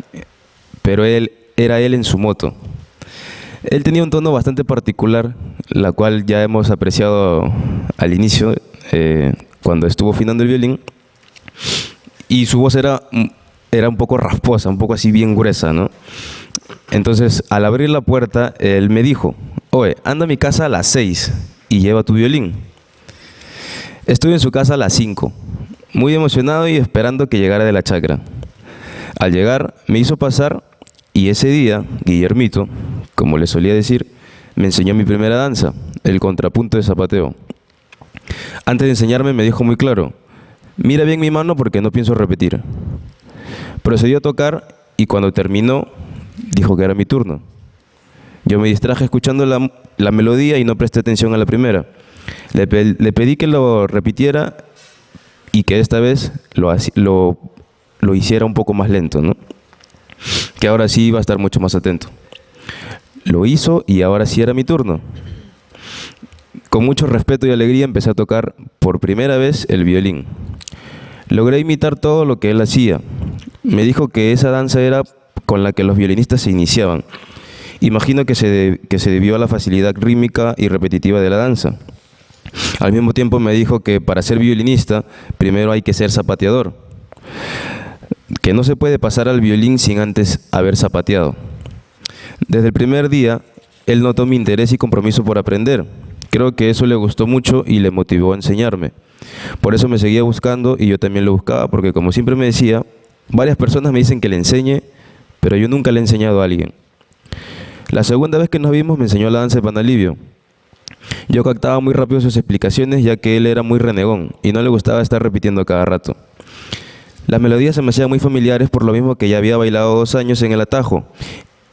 pero era él en su moto. Él tenía un tono bastante particular, la cual ya hemos apreciado al inicio, cuando estuvo afinando el violín, y su voz era un poco rasposa, un poco así bien gruesa, ¿no? Entonces, al abrir la puerta, él me dijo, oye, anda a mi casa a las 6 y lleva tu violín. Estuve en su casa a las 5, muy emocionado y esperando que llegara de la chacra. Al llegar, me hizo pasar y ese día, Guillermito, como le solía decir, me enseñó mi primera danza, el contrapunto de zapateo. Antes de enseñarme me dijo muy claro, mira bien mi mano porque no pienso repetir. Procedió a tocar y cuando terminó, dijo que era mi turno. Yo me distraje escuchando la melodía y no presté atención a la primera. Le pedí que lo repitiera y que esta vez lo hiciera un poco más lento, ¿no? Que ahora sí iba a estar mucho más atento. Lo hizo y ahora sí era mi turno. Con mucho respeto y alegría empecé a tocar por primera vez el violín. Logré imitar todo lo que él hacía. Me dijo que esa danza era con la que los violinistas se iniciaban. Imagino que se debió a la facilidad rítmica y repetitiva de la danza. Al mismo tiempo me dijo que para ser violinista primero hay que ser zapateador, que no se puede pasar al violín sin antes haber zapateado. Desde el primer día, él notó mi interés y compromiso por aprender. Creo que eso le gustó mucho y le motivó a enseñarme. Por eso me seguía buscando y yo también lo buscaba, porque como siempre me decía, varias personas me dicen que le enseñe, pero yo nunca le he enseñado a alguien. La segunda vez que nos vimos me enseñó la danza de Panalivio. Yo captaba muy rápido sus explicaciones, ya que él era muy renegón y no le gustaba estar repitiendo cada rato. Las melodías se me hacían muy familiares por lo mismo que ya había bailado 2 años en el atajo.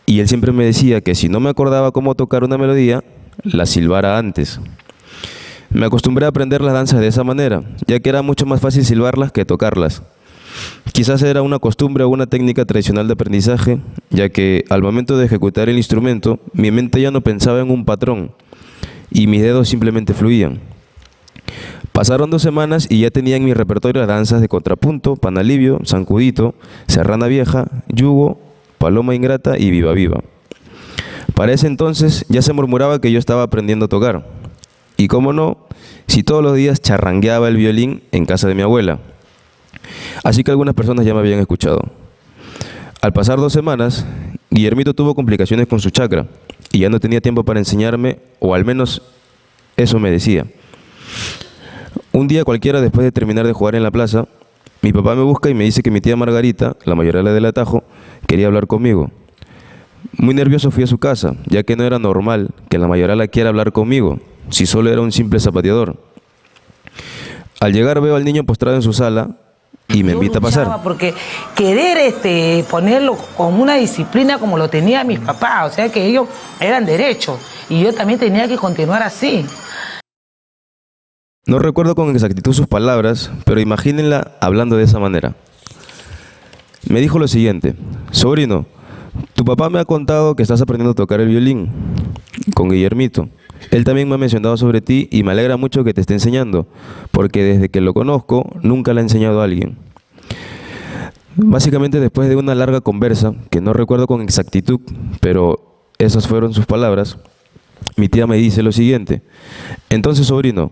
Y él siempre me decía que si no me acordaba cómo tocar una melodía, la silbara antes. Me acostumbré a aprender las danzas de esa manera, ya que era mucho más fácil silbarlas que tocarlas. Quizás era una costumbre o una técnica tradicional de aprendizaje, ya que al momento de ejecutar el instrumento, mi mente ya no pensaba en un patrón y mis dedos simplemente fluían. Pasaron 2 semanas y ya tenía en mi repertorio las danzas de contrapunto, panalivio, zancudito, serrana vieja, yugo, paloma ingrata y viva viva. Para ese entonces ya se murmuraba que yo estaba aprendiendo a tocar. Y cómo no, si todos los días charrangueaba el violín en casa de mi abuela. Así que algunas personas ya me habían escuchado. Al pasar 2 semanas, Guillermito tuvo complicaciones con su chakra y ya no tenía tiempo para enseñarme, o al menos eso me decía. Un día cualquiera, después de terminar de jugar en la plaza, mi papá me busca y me dice que mi tía Margarita, la mayorala del atajo, quería hablar conmigo. Muy nervioso fui a su casa, ya que no era normal que la mayorala quiera hablar conmigo, si solo era un simple zapateador. Al llegar veo al niño postrado en su sala y me invita a pasar. Porque querer ponerlo como una disciplina como lo tenía mis papás, o sea que ellos eran derechos y yo también tenía que continuar así. No recuerdo con exactitud sus palabras, pero imagínenla hablando de esa manera. Me dijo lo siguiente: sobrino, tu papá me ha contado que estás aprendiendo a tocar el violín con Guillermito. Él también me ha mencionado sobre ti y me alegra mucho que te esté enseñando, porque desde que lo conozco nunca le ha enseñado a alguien. Básicamente, después de una larga conversa, que no recuerdo con exactitud, pero esas fueron sus palabras, mi tía me dice lo siguiente: entonces, sobrino,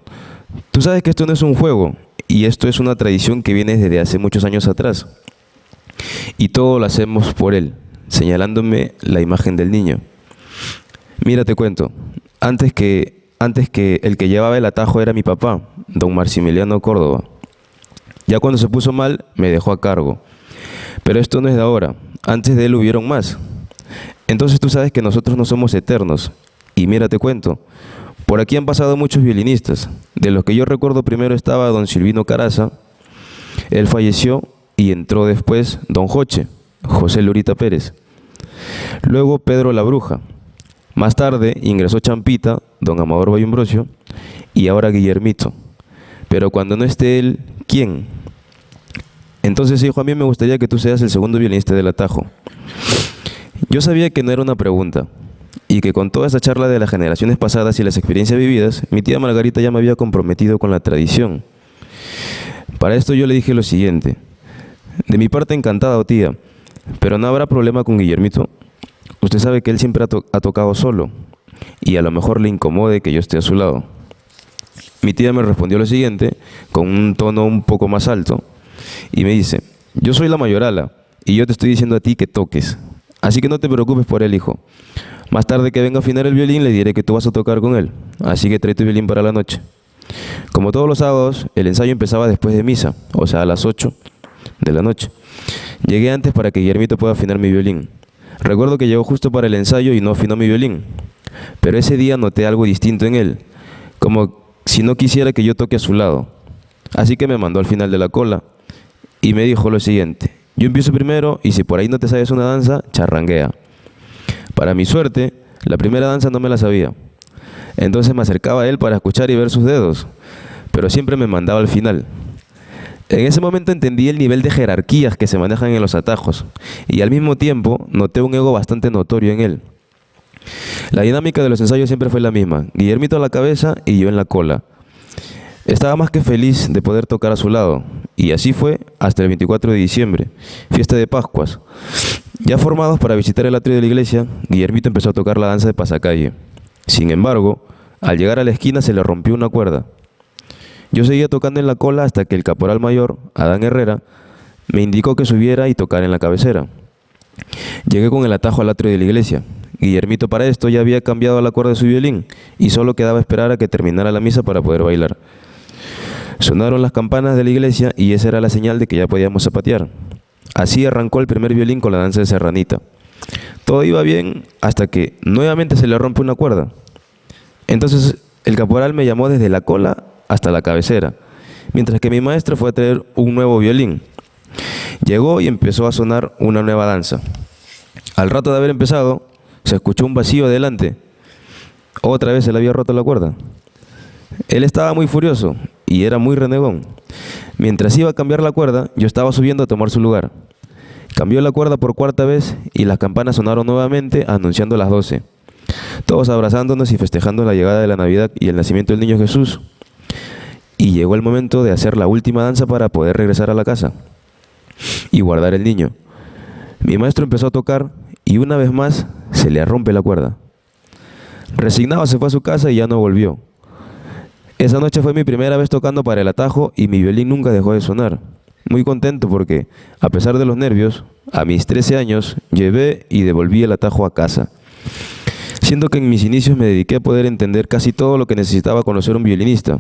tú sabes que esto no es un juego y esto es una tradición que viene desde hace muchos años atrás. Y todo lo hacemos por él, señalándome la imagen del niño. Mira, te cuento, antes que el que llevaba el atajo era mi papá, don Maximiliano Córdoba. Ya cuando se puso mal, me dejó a cargo. Pero esto no es de ahora, antes de él hubieron más. Entonces tú sabes que nosotros no somos eternos. Y mira, te cuento, por aquí han pasado muchos violinistas. De los que yo recuerdo, primero estaba don Silvino Caraza, él falleció y entró después don Joche, José Lurita Pérez. Luego Pedro la Bruja. Más tarde ingresó Champita, don Amador Bayumbrosio, y ahora Guillermito. Pero cuando no esté él, ¿quién? Entonces, hijo, a mí me gustaría que tú seas el segundo violinista del Atajo. Yo sabía que no era una pregunta, y que con toda esa charla de las generaciones pasadas y las experiencias vividas, mi tía Margarita ya me había comprometido con la tradición. Para esto yo le dije lo siguiente: de mi parte, encantado, tía, pero no habrá problema con Guillermito. Usted sabe que él siempre ha tocado solo, y a lo mejor le incomode que yo esté a su lado. Mi tía me respondió lo siguiente, con un tono un poco más alto, y me dice: yo soy la mayorala, y yo te estoy diciendo a ti que toques. Así que no te preocupes por él, hijo. Más tarde que venga a afinar el violín, le diré que tú vas a tocar con él. Así que trae tu violín para la noche. Como todos los sábados, el ensayo empezaba después de misa, o sea, a las 8 de la noche. Llegué antes para que Guillermito pueda afinar mi violín. Recuerdo que llegó justo para el ensayo y no afinó mi violín. Pero ese día noté algo distinto en él, como si no quisiera que yo toque a su lado. Así que me mandó al final de la cola y me dijo lo siguiente: yo empiezo primero y si por ahí no te sabes una danza, charranguea. Para mi suerte, la primera danza no me la sabía. Entonces me acercaba a él para escuchar y ver sus dedos, pero siempre me mandaba al final. En ese momento entendí el nivel de jerarquías que se manejan en los atajos y al mismo tiempo noté un ego bastante notorio en él. La dinámica de los ensayos siempre fue la misma: Guillermito a la cabeza y yo en la cola. Estaba más que feliz de poder tocar a su lado, y así fue hasta el 24 de diciembre, fiesta de Pascuas. Ya formados para visitar el atrio de la iglesia, Guillermito empezó a tocar la danza de pasacalle. Sin embargo, al llegar a la esquina se le rompió una cuerda. Yo seguía tocando en la cola hasta que el caporal mayor, Adán Herrera, me indicó que subiera y tocara en la cabecera. Llegué con el atajo al atrio de la iglesia. Guillermito para esto ya había cambiado la cuerda de su violín y solo quedaba esperar a que terminara la misa para poder bailar. Sonaron las campanas de la iglesia y esa era la señal de que ya podíamos zapatear. Así arrancó el primer violín con la danza de Serranita. Todo iba bien hasta que nuevamente se le rompe una cuerda. Entonces el caporal me llamó desde la cola hasta la cabecera, mientras que mi maestro fue a traer un nuevo violín. Llegó y empezó a sonar una nueva danza. Al rato de haber empezado, se escuchó un vacío adelante. Otra vez se le había roto la cuerda. Él estaba muy furioso y era muy renegón. Mientras iba a cambiar la cuerda, yo estaba subiendo a tomar su lugar. Cambió la cuerda por cuarta vez y las campanas sonaron nuevamente anunciando las 12. Todos abrazándonos y festejando la llegada de la Navidad y el nacimiento del niño Jesús. Y llegó el momento de hacer la última danza para poder regresar a la casa y guardar el niño. Mi maestro empezó a tocar y una vez más se le rompe la cuerda. Resignado se fue a su casa y ya no volvió. Esa noche fue mi primera vez tocando para el atajo y mi violín nunca dejó de sonar. Muy contento porque, a pesar de los nervios, a mis 13 años llevé y devolví el atajo a casa. Siendo que en mis inicios me dediqué a poder entender casi todo lo que necesitaba conocer un violinista: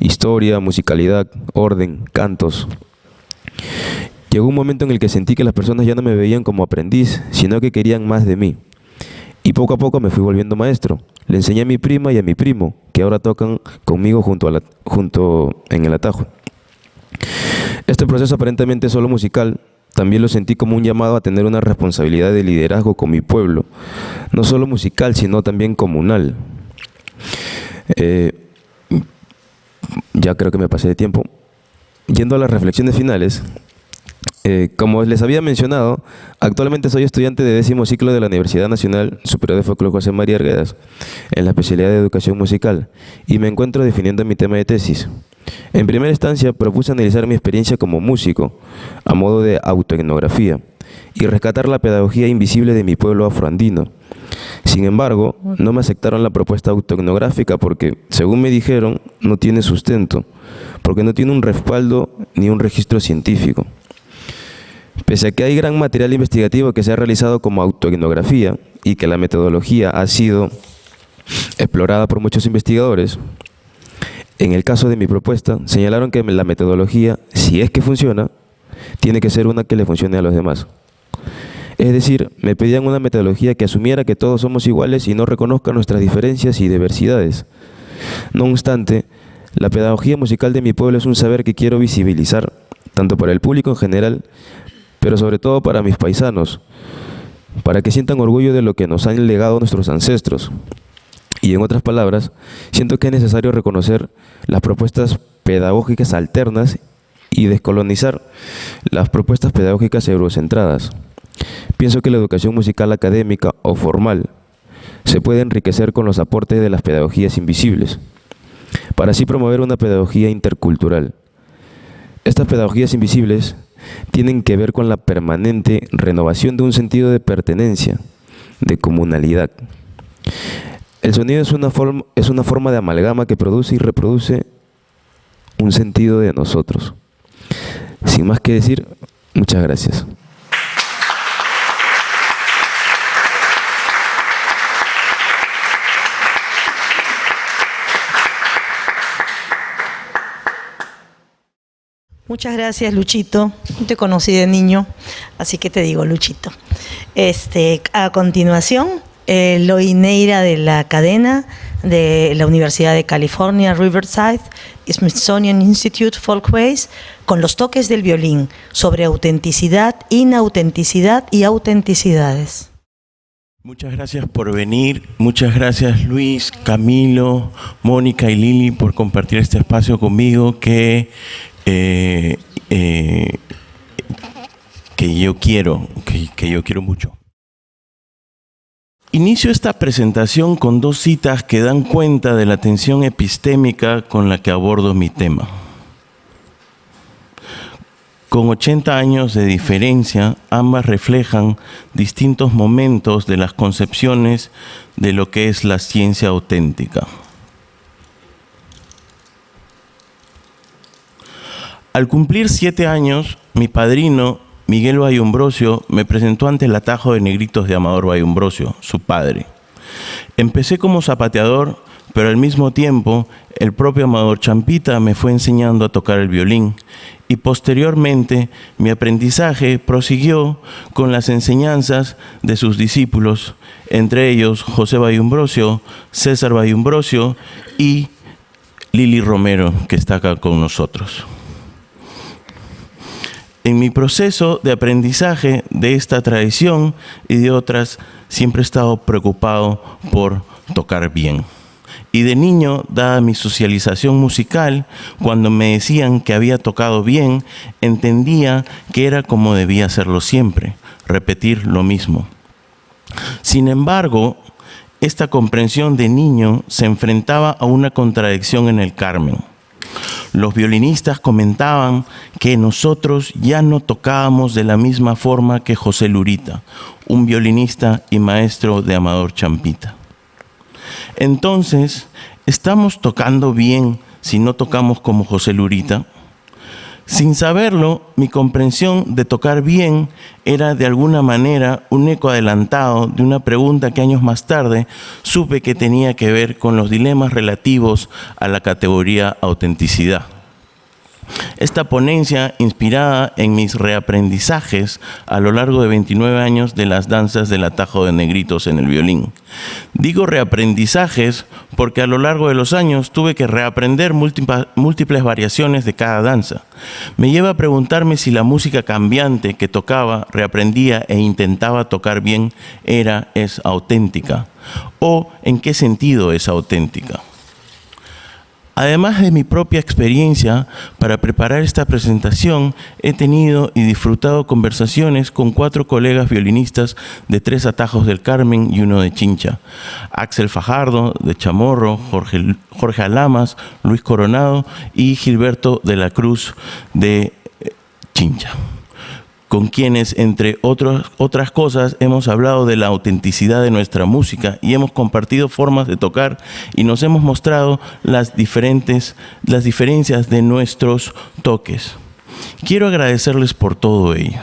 historia, musicalidad, orden, cantos. Llegó un momento en el que sentí que las personas ya no me veían como aprendiz, sino que querían más de mí. Y poco a poco me fui volviendo maestro. Le enseñé a mi prima y a mi primo, que ahora tocan conmigo junto en el atajo. Este proceso aparentemente solo musical, también lo sentí como un llamado a tener una responsabilidad de liderazgo con mi pueblo, no solo musical, sino también comunal. Ya creo que me pasé de tiempo. Yendo a las reflexiones finales, como les había mencionado, actualmente soy estudiante de 10º ciclo de la Universidad Nacional Superior de Folclore José María Arguedas, en la especialidad de Educación Musical, y me encuentro definiendo mi tema de tesis. En primera instancia, propuse analizar mi experiencia como músico, a modo de autoetnografía, y rescatar la pedagogía invisible de mi pueblo afroandino. Sin embargo, no me aceptaron la propuesta autoetnográfica porque, según me dijeron, no tiene sustento, porque no tiene un respaldo ni un registro científico. Pese a que hay gran material investigativo que se ha realizado como autoetnografía y que la metodología ha sido explorada por muchos investigadores, en el caso de mi propuesta señalaron que la metodología, si es que funciona, tiene que ser una que le funcione a los demás. Es decir, me pedían una metodología que asumiera que todos somos iguales y no reconozca nuestras diferencias y diversidades. No obstante, la pedagogía musical de mi pueblo es un saber que quiero visibilizar, tanto para el público en general, pero sobre todo para mis paisanos, para que sientan orgullo de lo que nos han legado nuestros ancestros. Y en otras palabras, siento que es necesario reconocer las propuestas pedagógicas alternas y descolonizar las propuestas pedagógicas eurocentradas. Pienso que la educación musical académica o formal se puede enriquecer con los aportes de las pedagogías invisibles, para así promover una pedagogía intercultural. Estas pedagogías invisibles tienen que ver con la permanente renovación de un sentido de pertenencia, de comunalidad. El sonido es una forma de amalgama que produce y reproduce un sentido de nosotros. Sin más que decir, muchas gracias. Muchas gracias, Luchito. No te conocí de niño, así que te digo Luchito. A continuación, Eloy Neira de la cadena de la Universidad de California, Riverside, Smithsonian Institute Folkways, con los toques del violín sobre autenticidad, inautenticidad y autenticidades. Muchas gracias por venir, muchas gracias Luis, Camilo, Mónica y Lili por compartir este espacio conmigo que yo quiero mucho. Inicio esta presentación con dos citas que dan cuenta de la tensión epistémica con la que abordo mi tema. Con 80 años de diferencia, ambas reflejan distintos momentos de las concepciones de lo que es la ciencia auténtica. Al cumplir 7 años, mi padrino, Miguel Bayumbrosio, me presentó ante el atajo de negritos de Amador Bayumbrosio, su padre. Empecé como zapateador, pero al mismo tiempo, el propio Amador Champita me fue enseñando a tocar el violín y posteriormente mi aprendizaje prosiguió con las enseñanzas de sus discípulos, entre ellos José Bayumbrosio, César Bayumbrosio y Lili Romero, que está acá con nosotros. En mi proceso de aprendizaje de esta tradición y de otras, siempre he estado preocupado por tocar bien. Y de niño, dada mi socialización musical, cuando me decían que había tocado bien, entendía que era como debía hacerlo siempre, repetir lo mismo. Sin embargo, esta comprensión de niño se enfrentaba a una contradicción en el Carmen. Los violinistas comentaban que nosotros ya no tocábamos de la misma forma que José Lurita, un violinista y maestro de Amador Champita. Entonces, ¿estamos tocando bien si no tocamos como José Lurita? Sin saberlo, mi comprensión de tocar bien era de alguna manera un eco adelantado de una pregunta que años más tarde supe que tenía que ver con los dilemas relativos a la categoría autenticidad. Esta ponencia, inspirada en mis reaprendizajes a lo largo de 29 años de las danzas del atajo de negritos en el violín. Digo reaprendizajes porque a lo largo de los años tuve que reaprender múltiples variaciones de cada danza. Me lleva a preguntarme si la música cambiante que tocaba, reaprendía e intentaba tocar bien es auténtica, o en qué sentido es auténtica. Además de mi propia experiencia, para preparar esta presentación, he tenido y disfrutado conversaciones con 4 colegas violinistas de 3 atajos del Carmen y 1 de Chincha. Axel Fajardo, de Chamorro, Jorge Alamas, Luis Coronado y Gilberto de la Cruz, de Chincha, con quienes, entre otras cosas, hemos hablado de la autenticidad de nuestra música y hemos compartido formas de tocar y nos hemos mostrado las diferencias de nuestros toques. Quiero agradecerles por todo ello.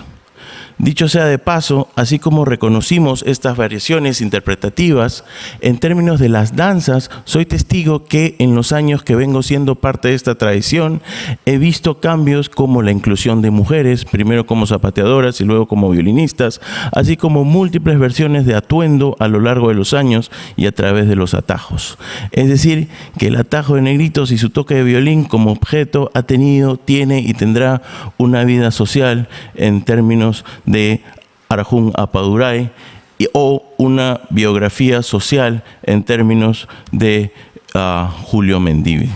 Dicho sea de paso, así como reconocimos estas variaciones interpretativas, en términos de las danzas, soy testigo que en los años que vengo siendo parte de esta tradición, he visto cambios como la inclusión de mujeres, primero como zapateadoras y luego como violinistas, así como múltiples versiones de atuendo a lo largo de los años y a través de los atajos. Es decir, que el atajo de negritos y su toque de violín como objeto ha tenido, tiene y tendrá una vida social en términos de Arjun Appadurai o una biografía social en términos de Julio Mendívil.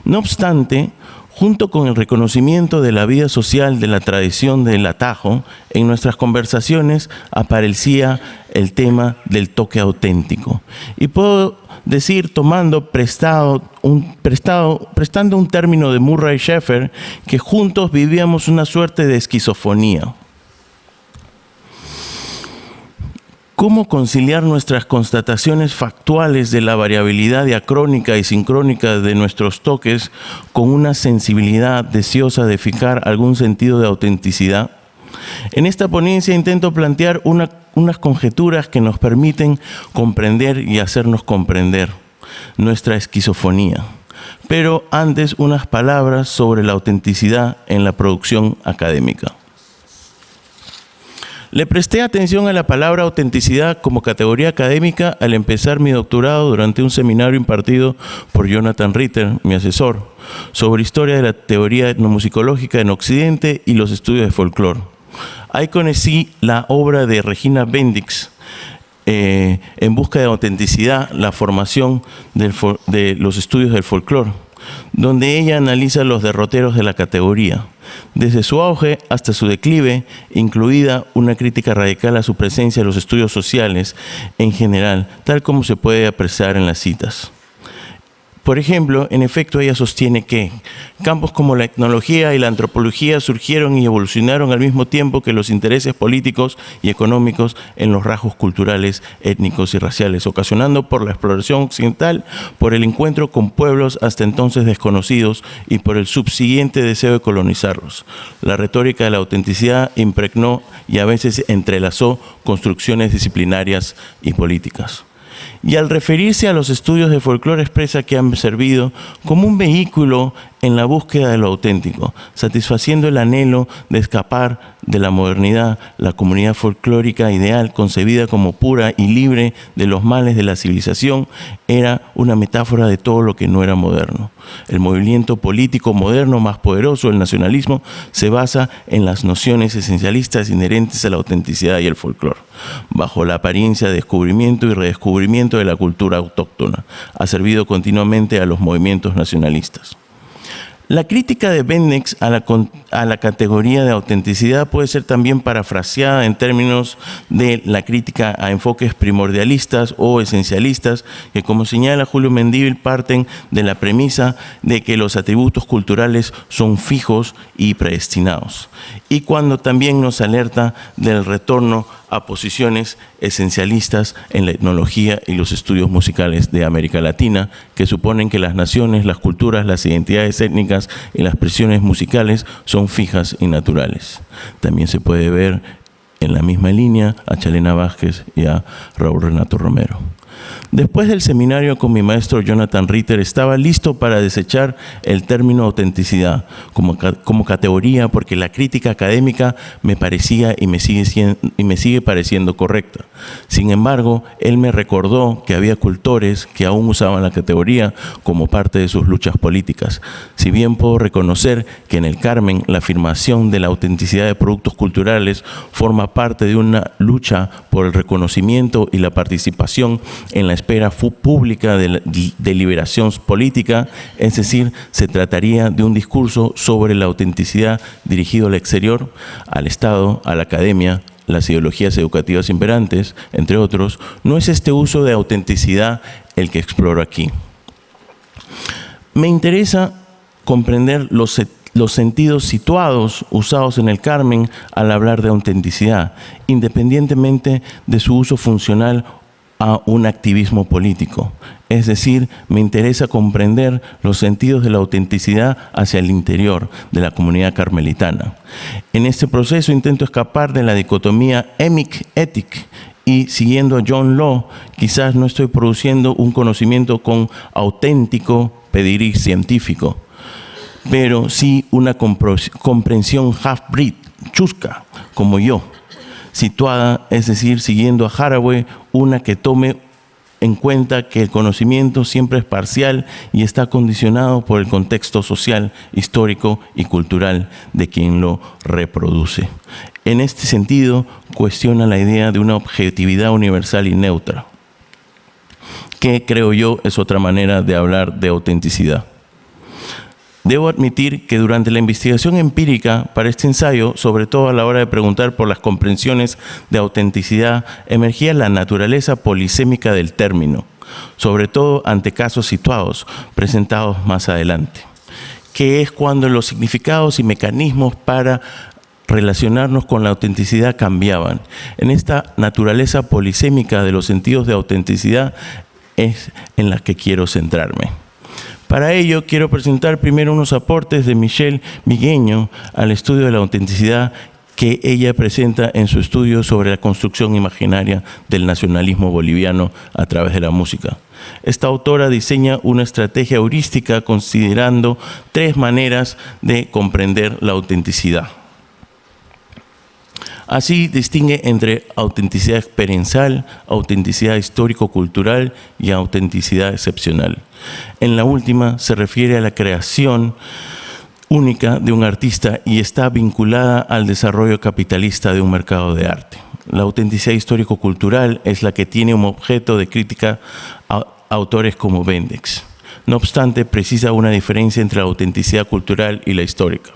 No obstante, junto con el reconocimiento de la vida social de la tradición del atajo, en nuestras conversaciones aparecía el tema del toque auténtico. Y puedo decir, prestando un término de Murray Schafer, que juntos vivíamos una suerte de esquizofonía. ¿Cómo conciliar nuestras constataciones factuales de la variabilidad diacrónica y sincrónica de nuestros toques con una sensibilidad deseosa de fijar algún sentido de autenticidad? En esta ponencia intento plantear unas conjeturas que nos permiten comprender y hacernos comprender nuestra esquizofonía. Pero antes, unas palabras sobre la autenticidad en la producción académica. Le presté atención a la palabra autenticidad como categoría académica al empezar mi doctorado durante un seminario impartido por Jonathan Ritter, mi asesor, sobre historia de la teoría etnomusicológica en Occidente y los estudios de folclore. Ahí conocí la obra de Regina Bendix, En busca de autenticidad, la formación de los estudios del folclore, donde ella analiza los derroteros de la categoría, desde su auge hasta su declive, incluida una crítica radical a su presencia en los estudios sociales en general, tal como se puede apreciar en las citas. Por ejemplo, en efecto, ella sostiene que campos como la etnología y la antropología surgieron y evolucionaron al mismo tiempo que los intereses políticos y económicos en los rasgos culturales, étnicos y raciales, ocasionando por la exploración occidental, por el encuentro con pueblos hasta entonces desconocidos y por el subsiguiente deseo de colonizarlos. La retórica de la autenticidad impregnó y a veces entrelazó construcciones disciplinarias y políticas. Y al referirse a los estudios de folclore expresa que han servido como un vehículo en la búsqueda de lo auténtico, satisfaciendo el anhelo de escapar de la modernidad. La comunidad folclórica ideal, concebida como pura y libre de los males de la civilización, era una metáfora de todo lo que no era moderno. El movimiento político moderno más poderoso, el nacionalismo, se basa en las nociones esencialistas inherentes a la autenticidad y el folclore, bajo la apariencia de descubrimiento y redescubrimiento de la cultura autóctona. Ha servido continuamente a los movimientos nacionalistas. La crítica de Bendix a la categoría de autenticidad puede ser también parafraseada en términos de la crítica a enfoques primordialistas o esencialistas que, como señala Julio Mendívil, parten de la premisa de que los atributos culturales son fijos y predestinados. Y cuando también nos alerta del retorno a posiciones esencialistas en la etnología y los estudios musicales de América Latina, que suponen que las naciones, las culturas, las identidades étnicas y las expresiones musicales son fijas y naturales. También se puede ver en la misma línea a Chalena Vázquez y a Raúl Renato Romero. Después del seminario con mi maestro Jonathan Ritter, estaba listo para desechar el término autenticidad como categoría, porque la crítica académica me parecía y me sigue pareciendo correcta. Sin embargo, él me recordó que había cultores que aún usaban la categoría como parte de sus luchas políticas. Si bien puedo reconocer que en el Carmen la afirmación de la autenticidad de productos culturales forma parte de una lucha por el reconocimiento y la participación en la esfera pública de liberación política, es decir, se trataría de un discurso sobre la autenticidad dirigido al exterior, al Estado, a la academia, las ideologías educativas imperantes, entre otros. No es este uso de autenticidad el que exploro aquí. Me interesa comprender los sentidos situados usados en el Carmen al hablar de autenticidad, independientemente de su uso funcional a un activismo político. Es decir, me interesa comprender los sentidos de la autenticidad hacia el interior de la comunidad carmelitana. En este proceso intento escapar de la dicotomía emic-etic y, siguiendo a John Law, quizás no estoy produciendo un conocimiento con auténtico pedigrí científico, pero sí una comprensión half-breed, chusca, como yo, situada, es decir, siguiendo a Haraway, una que tome en cuenta que el conocimiento siempre es parcial y está condicionado por el contexto social, histórico y cultural de quien lo reproduce. En este sentido, cuestiona la idea de una objetividad universal y neutra, que creo yo es otra manera de hablar de autenticidad. Debo admitir que durante la investigación empírica para este ensayo, sobre todo a la hora de preguntar por las comprensiones de autenticidad, emergía la naturaleza polisémica del término, sobre todo ante casos situados, presentados más adelante, que es cuando los significados y mecanismos para relacionarnos con la autenticidad cambiaban. En esta naturaleza polisémica de los sentidos de autenticidad es en la que quiero centrarme. Para ello, quiero presentar primero unos aportes de Michelle Vigueño al estudio de la autenticidad que ella presenta en su estudio sobre la construcción imaginaria del nacionalismo boliviano a través de la música. Esta autora diseña una estrategia heurística considerando 3 maneras de comprender la autenticidad. Así distingue entre autenticidad experiencial, autenticidad histórico-cultural y autenticidad excepcional. En la última se refiere a la creación única de un artista y está vinculada al desarrollo capitalista de un mercado de arte. La autenticidad histórico-cultural es la que tiene como objeto de crítica a autores como Bendix. No obstante, precisa una diferencia entre la autenticidad cultural y la histórica.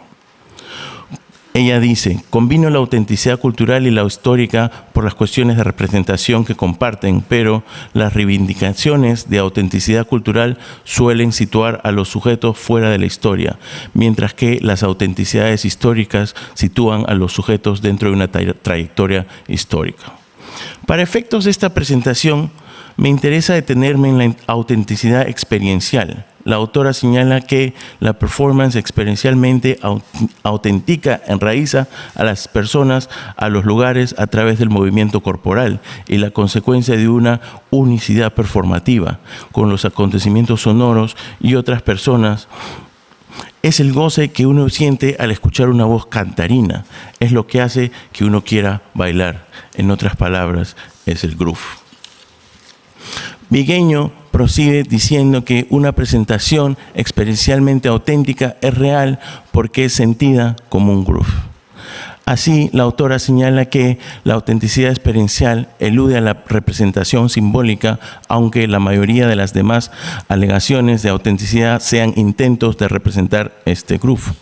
Ella dice, combino la autenticidad cultural y la histórica por las cuestiones de representación que comparten, pero las reivindicaciones de autenticidad cultural suelen situar a los sujetos fuera de la historia, mientras que las autenticidades históricas sitúan a los sujetos dentro de una trayectoria histórica. Para efectos de esta presentación, me interesa detenerme en la autenticidad experiencial. La autora señala que la performance experiencialmente auténtica enraiza a las personas, a los lugares a través del movimiento corporal y la consecuencia de una unicidad performativa con los acontecimientos sonoros y otras personas. Es el goce que uno siente al escuchar una voz cantarina. Es lo que hace que uno quiera bailar. En otras palabras, es el groove. Vigueño prosigue diciendo que una presentación experiencialmente auténtica es real porque es sentida como un groove. Así, la autora señala que la autenticidad experiencial elude a la representación simbólica, aunque la mayoría de las demás alegaciones de autenticidad sean intentos de representar este groove.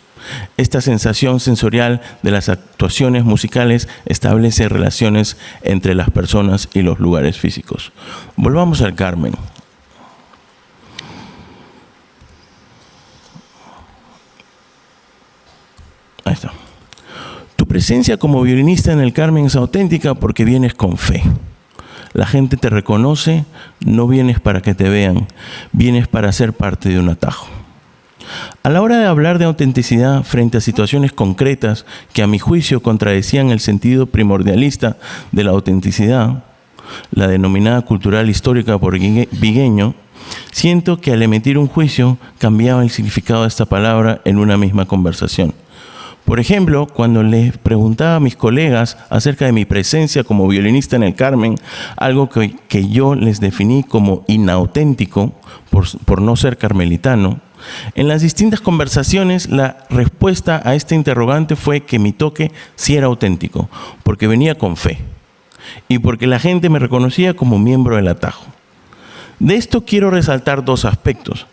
Esta sensación sensorial de las actuaciones musicales establece relaciones entre las personas y los lugares físicos. Volvamos al Carmen. Ahí está. Tu presencia como violinista en el Carmen es auténtica porque vienes con fe. La gente te reconoce, no vienes para que te vean, vienes para ser parte de un atajo. A la hora de hablar de autenticidad frente a situaciones concretas que a mi juicio contradecían el sentido primordialista de la autenticidad, la denominada cultural histórica por Vigueño, siento que al emitir un juicio cambiaba el significado de esta palabra en una misma conversación. Por ejemplo, cuando les preguntaba a mis colegas acerca de mi presencia como violinista en el Carmen, algo que yo les definí como inauténtico por no ser carmelitano, en las distintas conversaciones la respuesta a este interrogante fue que mi toque sí era auténtico, porque venía con fe y porque la gente me reconocía como miembro del atajo. De esto quiero resaltar 2 aspectos.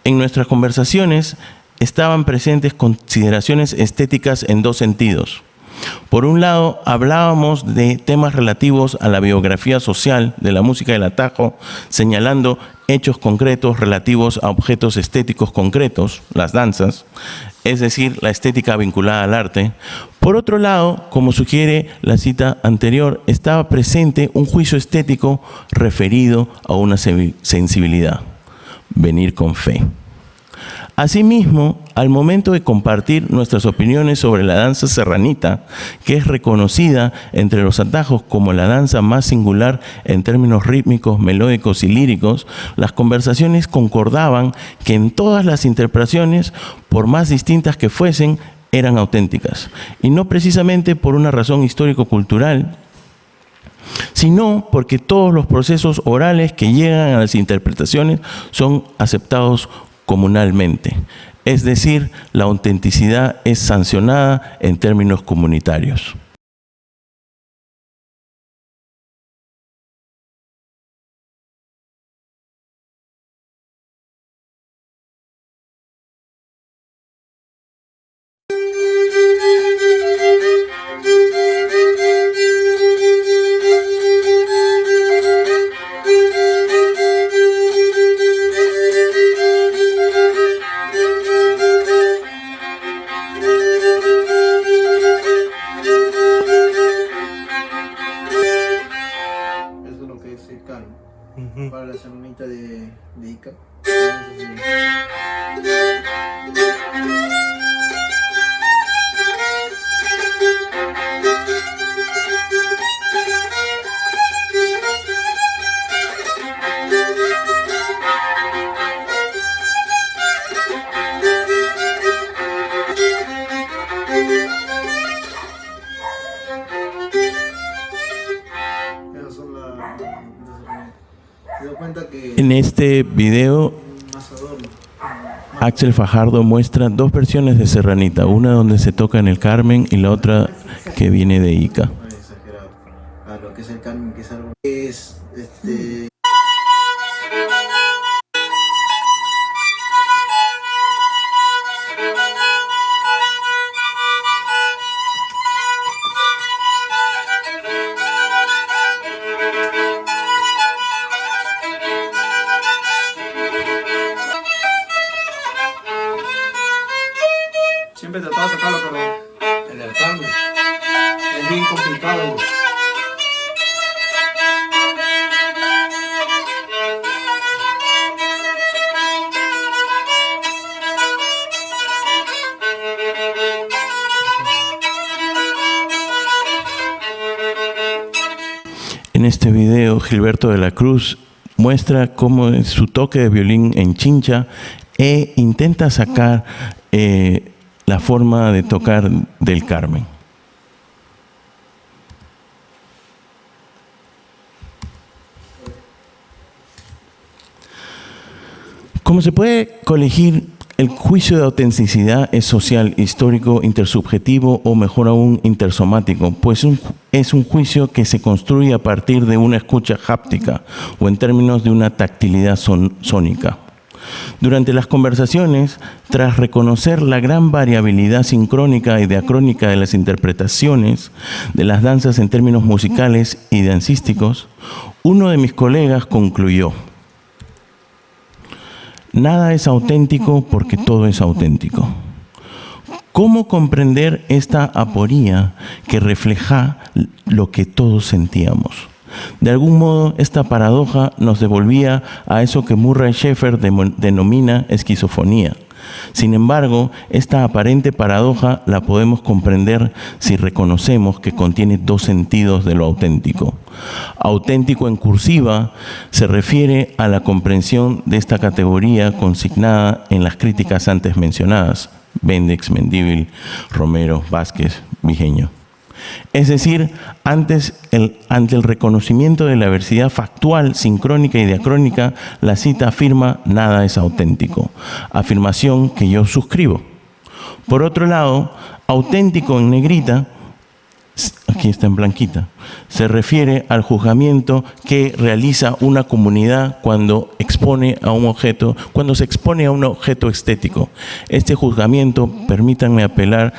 En nuestras conversaciones estaban presentes consideraciones estéticas en 2 sentidos. Por un lado, hablábamos de temas relativos a la biografía social de la música del atajo, señalando hechos concretos relativos a objetos estéticos concretos, las danzas, es decir, la estética vinculada al arte. Por otro lado, como sugiere la cita anterior, estaba presente un juicio estético referido a una sensibilidad, venir con fe. Asimismo, al momento de compartir nuestras opiniones sobre la danza serranita, que es reconocida entre los atajos como la danza más singular en términos rítmicos, melódicos y líricos, las conversaciones concordaban que en todas las interpretaciones, por más distintas que fuesen, eran auténticas, y no precisamente por una razón histórico-cultural, sino porque todos los procesos orales que llegan a las interpretaciones son aceptados comunalmente. Es decir, la autenticidad es sancionada en términos comunitarios. Para la serranita de Ica. En este video, Axel Fajardo muestra dos versiones de serranita, una donde se toca en el Carmen y la otra que viene de Ica. A lo que es el Carmen, que es algo siempre he tratado de sacarlo, pero en el Carmen es bien complicado. En este video, Gilberto de la Cruz muestra cómo es su toque de violín en chincha e intenta sacar la forma de tocar del Carmen. Como se puede colegir, el juicio de autenticidad es social, histórico, intersubjetivo o mejor aún intersomático, pues es un juicio que se construye a partir de una escucha háptica o en términos de una tactilidad sónica. Durante las conversaciones, tras reconocer la gran variabilidad sincrónica y diacrónica de las interpretaciones de las danzas en términos musicales y dancísticos, uno de mis colegas concluyó: nada es auténtico porque todo es auténtico. ¿Cómo comprender esta aporía que refleja lo que todos sentíamos? De algún modo, esta paradoja nos devolvía a eso que Murray Schafer denomina esquizofonía. Sin embargo, esta aparente paradoja la podemos comprender si reconocemos que contiene dos sentidos de lo auténtico. Auténtico en cursiva se refiere a la comprensión de esta categoría consignada en las críticas antes mencionadas: Bendix, Mendívil, Romero, Vázquez, Vigeño. Es decir, ante el reconocimiento de la diversidad factual, sincrónica y diacrónica, la cita afirma: nada es auténtico, afirmación que yo suscribo. Por otro lado, auténtico en negrita, aquí está en blanquita, se refiere al juzgamiento que realiza una comunidad cuando se expone a un objeto estético. Este juzgamiento, permítanme apelar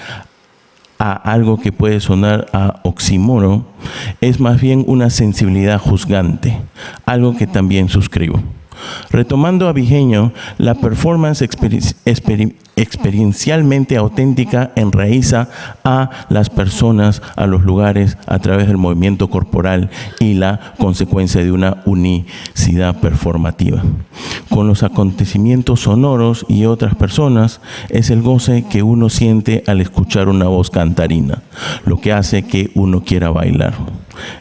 a algo que puede sonar a oxímoron, es más bien una sensibilidad juzgante, algo que también suscribo. Retomando a Vigeño, la performance experiencialmente auténtica enraiza a las personas, a los lugares, a través del movimiento corporal y la consecuencia de una unicidad performativa. Con los acontecimientos sonoros y otras personas es el goce que uno siente al escuchar una voz cantarina, lo que hace que uno quiera bailar.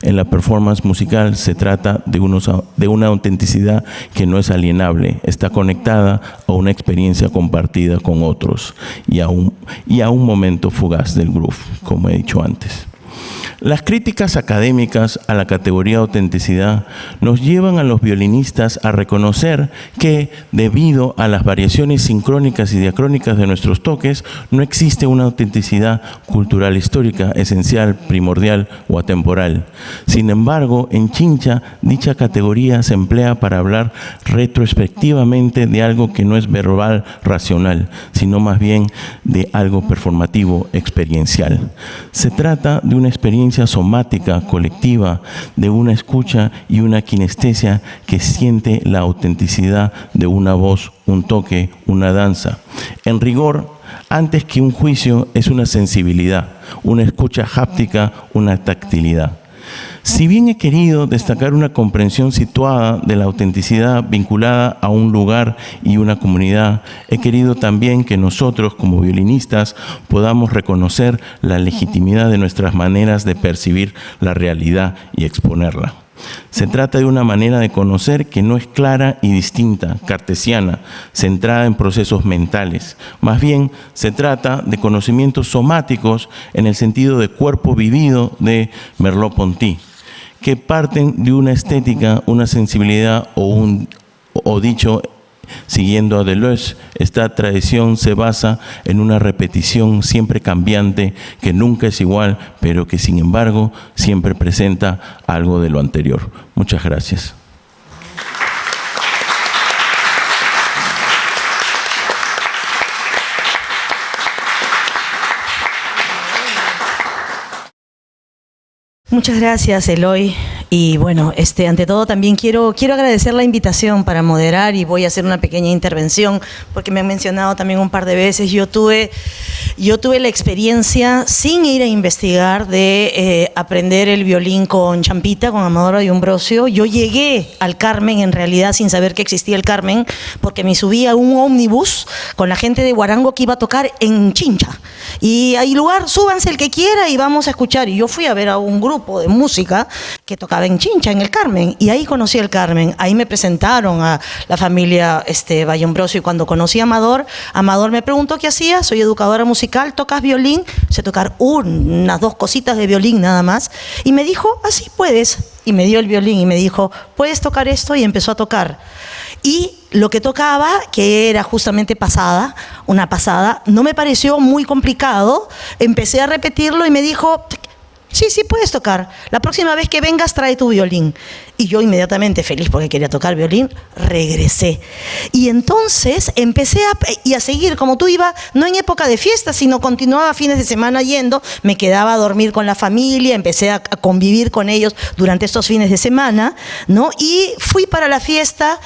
En la performance musical se trata de una autenticidad que no es alienable, está conectada a una experiencia compartida con otros y a un momento fugaz del groove, como he dicho antes. Las críticas académicas a la categoría autenticidad nos llevan a los violinistas a reconocer que, debido a las variaciones sincrónicas y diacrónicas de nuestros toques, no existe una autenticidad cultural histórica, esencial, primordial o atemporal. Sin embargo, en Chincha, dicha categoría se emplea para hablar retrospectivamente de algo que no es verbal racional, sino más bien de algo performativo, experiencial. Se trata de una experiencia somática, colectiva, de una escucha y una kinestesia que siente la autenticidad de una voz, un toque, una danza. En rigor, antes que un juicio, es una sensibilidad, una escucha háptica, una tactilidad. Si bien he querido destacar una comprensión situada de la autenticidad vinculada a un lugar y una comunidad, he querido también que nosotros, como violinistas, podamos reconocer la legitimidad de nuestras maneras de percibir la realidad y exponerla. Se trata de una manera de conocer que no es clara y distinta, cartesiana, centrada en procesos mentales. Más bien, se trata de conocimientos somáticos en el sentido de cuerpo vivido de Merleau-Ponty, que parten de una estética, una sensibilidad o dicho, siguiendo a Deleuze, esta tradición se basa en una repetición siempre cambiante, que nunca es igual, pero que sin embargo siempre presenta algo de lo anterior. Muchas gracias. Muchas gracias, Eloy. Y bueno, ante todo también quiero agradecer la invitación para moderar, y voy a hacer una pequeña intervención porque me han mencionado también un par de veces. Yo tuve la experiencia, sin ir a investigar, de aprender el violín con Champita, con Amador Ayumbrosio. Yo llegué al Carmen en realidad sin saber que existía el Carmen, porque me subí a un ómnibus con la gente de Huarango que iba a tocar en Chincha. Y hay lugar, súbanse el que quiera y vamos a escuchar. Y yo fui a ver a un grupo de música que tocaba en Chincha, en el Carmen, y ahí conocí el Carmen. Ahí me presentaron a la familia Ayumbrosio, y cuando conocí a Amador me preguntó qué hacía. Soy educadora musical, ¿tocas violín? Sé tocar unas 2 cositas de violín nada más, y me dijo, así puedes, y me dio el violín y me dijo, ¿puedes tocar esto? Y empezó a tocar. Y lo que tocaba, que era justamente una pasada, no me pareció muy complicado. Empecé a repetirlo y me dijo, sí, puedes tocar. La próxima vez que vengas, trae tu violín. Y yo inmediatamente, feliz porque quería tocar violín, regresé. Y entonces empecé a seguir, como tú, iba no en época de fiesta, sino continuaba fines de semana yendo, me quedaba a dormir con la familia, empecé a convivir con ellos durante estos fines de semana, ¿no? Y fui para la fiesta,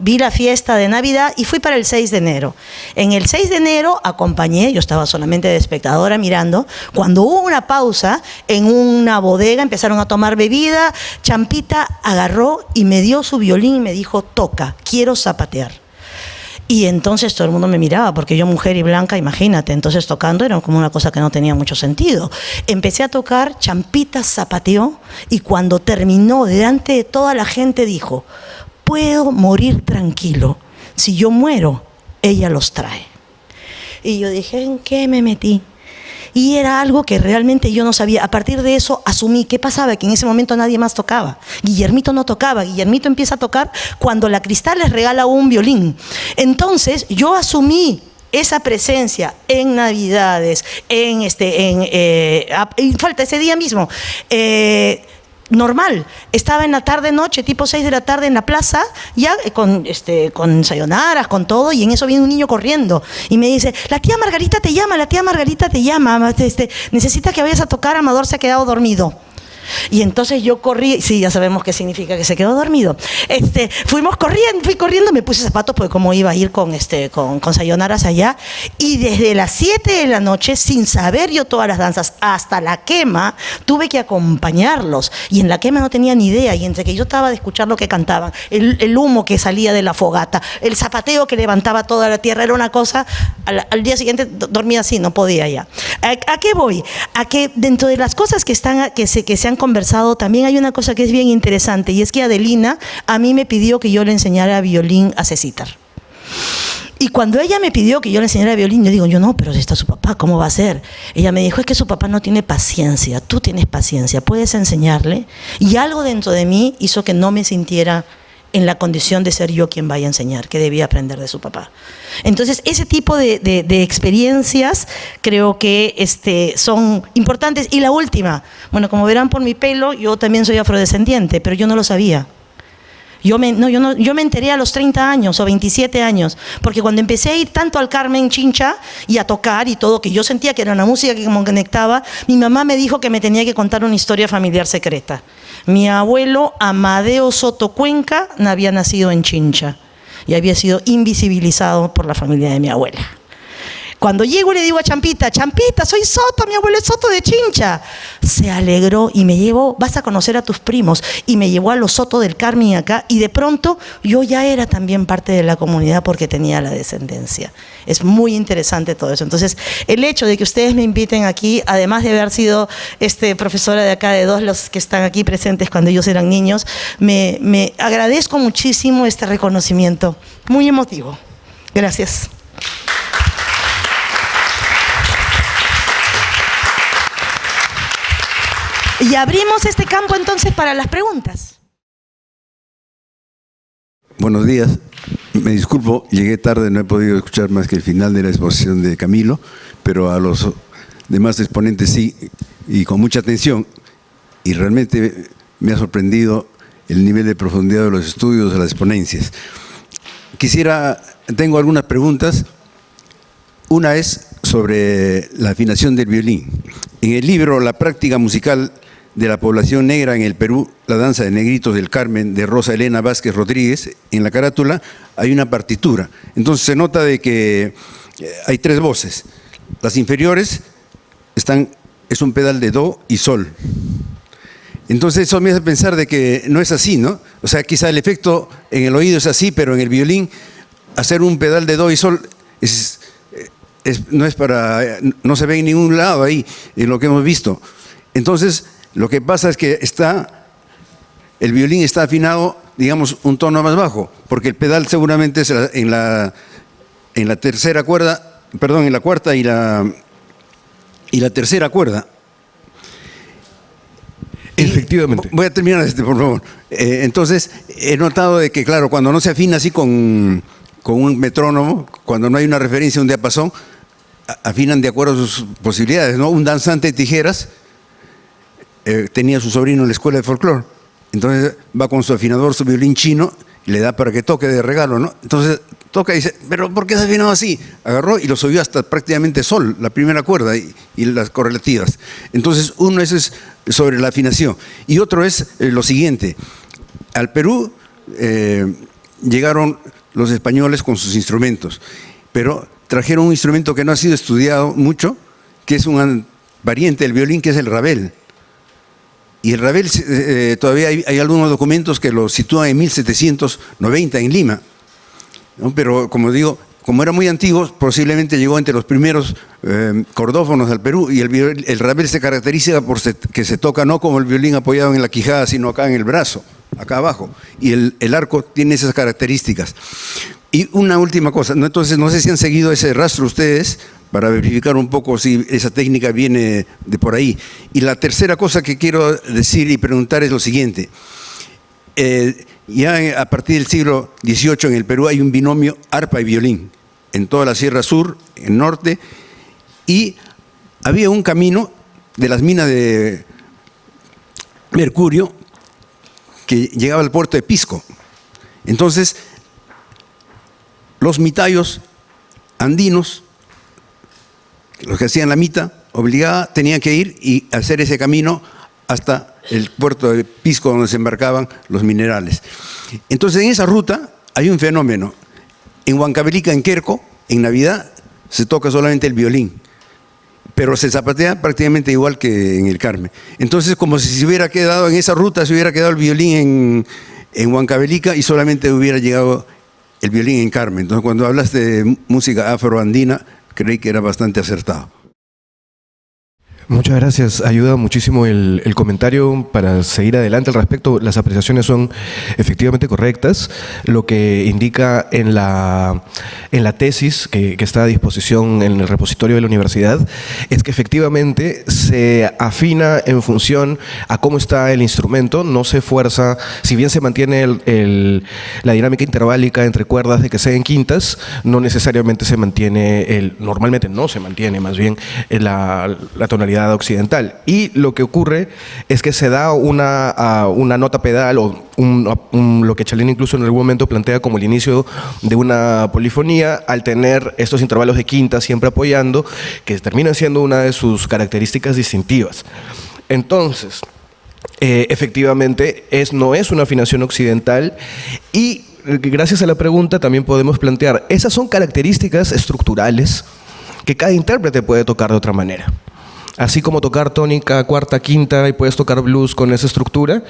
vi la fiesta de Navidad y fui para el 6 de enero. En el 6 de enero acompañé, yo estaba solamente de espectadora mirando, cuando hubo una pausa en una bodega, empezaron a tomar bebida, Champita agarró y me dio su violín y me dijo, toca, quiero zapatear. Y entonces todo el mundo me miraba, porque yo, mujer y blanca, imagínate, entonces tocando era como una cosa que no tenía mucho sentido. Empecé a tocar, Champita zapateó, y cuando terminó, delante de toda la gente dijo, puedo morir tranquilo, si yo muero, ella los trae. Y yo dije, ¿en qué me metí? Y era algo que realmente yo no sabía. A partir de eso asumí qué pasaba, que en ese momento nadie más tocaba. Guillermito no tocaba. Guillermito empieza a tocar cuando la Cristal les regala un violín. Entonces yo asumí esa presencia en Navidades, falta ese día mismo. Normal, estaba en la tarde-noche, tipo 6 de la tarde en la plaza, ya con sayonaras, con todo, y en eso viene un niño corriendo y me dice, la tía Margarita te llama, necesita que vayas a tocar, Amador se ha quedado dormido. Y entonces yo corrí, sí, ya sabemos qué significa que se quedó dormido. Fui corriendo, me puse zapatos porque como iba a ir con sayonaras allá, y desde las 7 de la noche, sin saber yo todas las danzas, hasta la quema, tuve que acompañarlos. Y en la quema no tenía ni idea, y entre que yo estaba de escuchar lo que cantaban, el humo que salía de la fogata, el zapateo que levantaba toda la tierra, era una cosa, al día siguiente dormía así, no podía ya. ¿A qué voy? A que dentro de las cosas que se han conversado, también hay una cosa que es bien interesante, y es que Adelina a mí me pidió que yo le enseñara violín a Cecitar. Y cuando ella me pidió que yo le enseñara violín, yo digo, yo no, pero si está su papá, ¿cómo va a ser? Ella me dijo, es que su papá no tiene paciencia, tú tienes paciencia, puedes enseñarle. Y algo dentro de mí hizo que no me sintiera en la condición de ser yo quien vaya a enseñar, que debía aprender de su papá. Entonces, ese tipo de experiencias creo que son importantes. Y la última, bueno, como verán por mi pelo, yo también soy afrodescendiente, pero yo no lo sabía. Yo me enteré a los 30 años o 27 años, porque cuando empecé a ir tanto al Carmen Chincha y a tocar y todo, que yo sentía que era una música que como conectaba, mi mamá me dijo que me tenía que contar una historia familiar secreta. Mi abuelo Amadeo Soto Cuenca había nacido en Chincha y había sido invisibilizado por la familia de mi abuela. Cuando llego le digo a Champita, Champita, soy Soto, mi abuelo es Soto de Chincha. Se alegró y me llevó, vas a conocer a tus primos. Y me llevó a los Soto del Carmen acá, y de pronto yo ya era también parte de la comunidad porque tenía la descendencia. Es muy interesante todo eso. Entonces, el hecho de que ustedes me inviten aquí, además de haber sido profesora de acá, de dos los que están aquí presentes cuando ellos eran niños, me agradezco muchísimo este reconocimiento. Muy emotivo. Gracias. Y abrimos este campo entonces para las preguntas. Buenos días. Me disculpo, llegué tarde, no he podido escuchar más que el final de la exposición de Camilo, pero a los demás exponentes sí, y con mucha atención. Y realmente me ha sorprendido el nivel de profundidad de los estudios, de las exponencias. Tengo algunas preguntas. Una es sobre la afinación del violín. En el libro La práctica musical de la población negra en el Perú, la danza de negritos del Carmen, de Rosa Elena Vázquez Rodríguez, en la carátula hay una partitura. Entonces se nota de que hay 3 voces. Las inferiores es un pedal de do y sol. Entonces eso me hace pensar de que no es así, ¿no? O sea, quizá el efecto en el oído es así, pero en el violín hacer un pedal de do y sol no se ve en ningún lado ahí, en lo que hemos visto. Entonces, lo que pasa es que el violín está afinado, digamos, un tono más bajo, porque el pedal seguramente es en la tercera cuerda, perdón, en la cuarta y la tercera cuerda. Efectivamente. Voy a terminar por favor. Entonces, he notado de que, claro, cuando no se afina así con un metrónomo, cuando no hay una referencia a un diapasón, afinan de acuerdo a sus posibilidades, ¿no? Un danzante de tijeras tenía a su sobrino en la escuela de folclore. Entonces va con su afinador, su violín chino, y le da para que toque de regalo, ¿no? Entonces toca y dice, ¿pero por qué se ha afinado así? Agarró y lo subió hasta prácticamente sol, la primera cuerda y las correlativas. Entonces uno es sobre la afinación. Y otro es lo siguiente. Al Perú llegaron los españoles con sus instrumentos, pero trajeron un instrumento que no ha sido estudiado mucho, que es un variante del violín, que es el rabel. Y el rabel, todavía hay algunos documentos que lo sitúan en 1790 en Lima, ¿no? Pero como digo, como era muy antiguo, posiblemente llegó entre los primeros cordófonos al Perú, y el rabel se caracteriza por que se toca no como el violín apoyado en la quijada, sino acá en el brazo, acá abajo, y el arco tiene esas características. Y una última cosa, ¿no? Entonces no sé si han seguido ese rastro ustedes para verificar un poco si esa técnica viene de por ahí. Y la tercera cosa que quiero decir y preguntar es lo siguiente. Ya a partir del siglo XVIII en el Perú hay un binomio arpa y violín, en toda la Sierra Sur, en norte, y había un camino de las minas de mercurio que llegaba al puerto de Pisco. Entonces, los mitayos andinos, los que hacían la mita obligada, tenían que ir y hacer ese camino hasta el puerto de Pisco donde se embarcaban los minerales. Entonces, en esa ruta hay un fenómeno. En Huancavelica, en Querco, en Navidad, se toca solamente el violín, pero se zapatea prácticamente igual que en el Carmen. Entonces, como si se hubiera quedado en esa ruta, se hubiera quedado el violín en Huancavelica y solamente hubiera llegado el violín en Carmen. Entonces, cuando hablaste de música afroandina, creí que era bastante acertado. Muchas gracias. Ayuda muchísimo el comentario para seguir adelante al respecto. Las apreciaciones son efectivamente correctas. Lo que indica en la tesis que está a disposición en el repositorio de la universidad es que efectivamente se afina en función a cómo está el instrumento, no se fuerza, si bien se mantiene la dinámica interválica entre cuerdas de que sea en quintas, no necesariamente se mantiene, normalmente no se mantiene más bien la tonalidad occidental. Y lo que ocurre es que se da una nota pedal o lo que Chalena incluso en algún momento plantea como el inicio de una polifonía, al tener estos intervalos de quinta siempre apoyando, que terminan siendo una de sus características distintivas. Entonces, efectivamente, no es una afinación occidental y gracias a la pregunta también podemos plantear, esas son características estructurales que cada intérprete puede tocar de otra manera. Así como tocar tónica, cuarta, quinta y puedes tocar blues con esa estructura,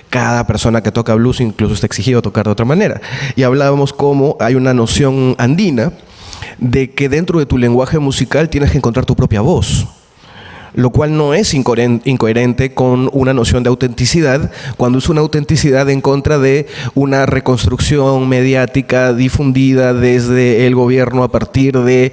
cada persona que toca blues incluso está exigido a tocar de otra manera. Y hablábamos cómo hay una noción andina de que dentro de tu lenguaje musical tienes que encontrar tu propia voz, lo cual no es incoherente con una noción de autenticidad, cuando es una autenticidad en contra de una reconstrucción mediática difundida desde el gobierno a partir de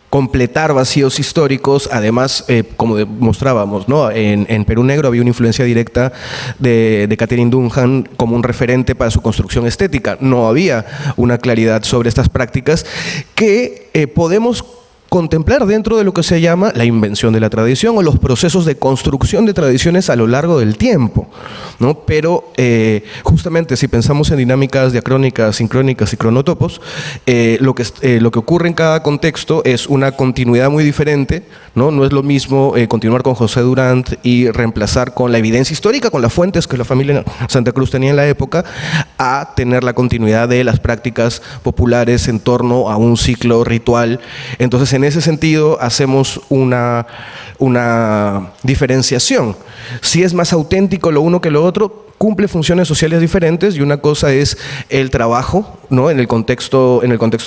completar vacíos históricos. Además, como demostrábamos, ¿no? En Perú Negro había una influencia directa de Catherine Dunham como un referente para su construcción estética. No había una claridad sobre estas prácticas que podemos contemplar dentro de lo que se llama la invención de la tradición o los procesos de construcción de tradiciones a lo largo del tiempo, ¿no? Pero justamente si pensamos en dinámicas diacrónicas, sincrónicas y cronotopos, lo que ocurre en cada contexto es una continuidad muy diferente, ¿no? No es lo mismo continuar con José Durant y reemplazar con la evidencia histórica, con las fuentes que la familia Santa Cruz tenía en la época, a tener la continuidad de las prácticas populares en torno a un ciclo ritual. Entonces, en ese sentido, hacemos una diferenciación. Si es más auténtico lo uno que lo otro, cumple funciones sociales diferentes y una cosa es el trabajo, ¿no? en el contexto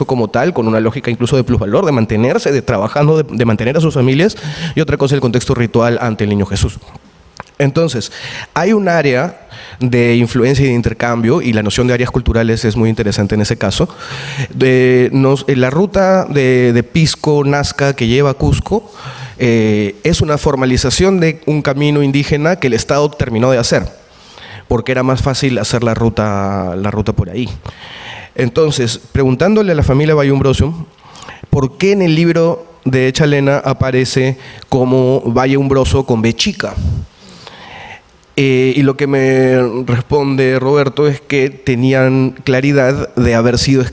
como tal, con una lógica incluso de plusvalor, de mantenerse, trabajando, de mantener a sus familias, y otra cosa es el contexto ritual ante el Niño Jesús. Entonces, hay un área de influencia y de intercambio, y la noción de áreas culturales es muy interesante en ese caso. La ruta de Pisco-Nazca que lleva a Cusco es una formalización de un camino indígena que el Estado terminó de hacer, porque era más fácil hacer la ruta por ahí. Entonces, preguntándole a la familia Valle-Umbroso, ¿por qué en el libro de Chalena aparece como Valle-Umbroso con B chica? Y lo que me responde Roberto es que tenían claridad de haber sido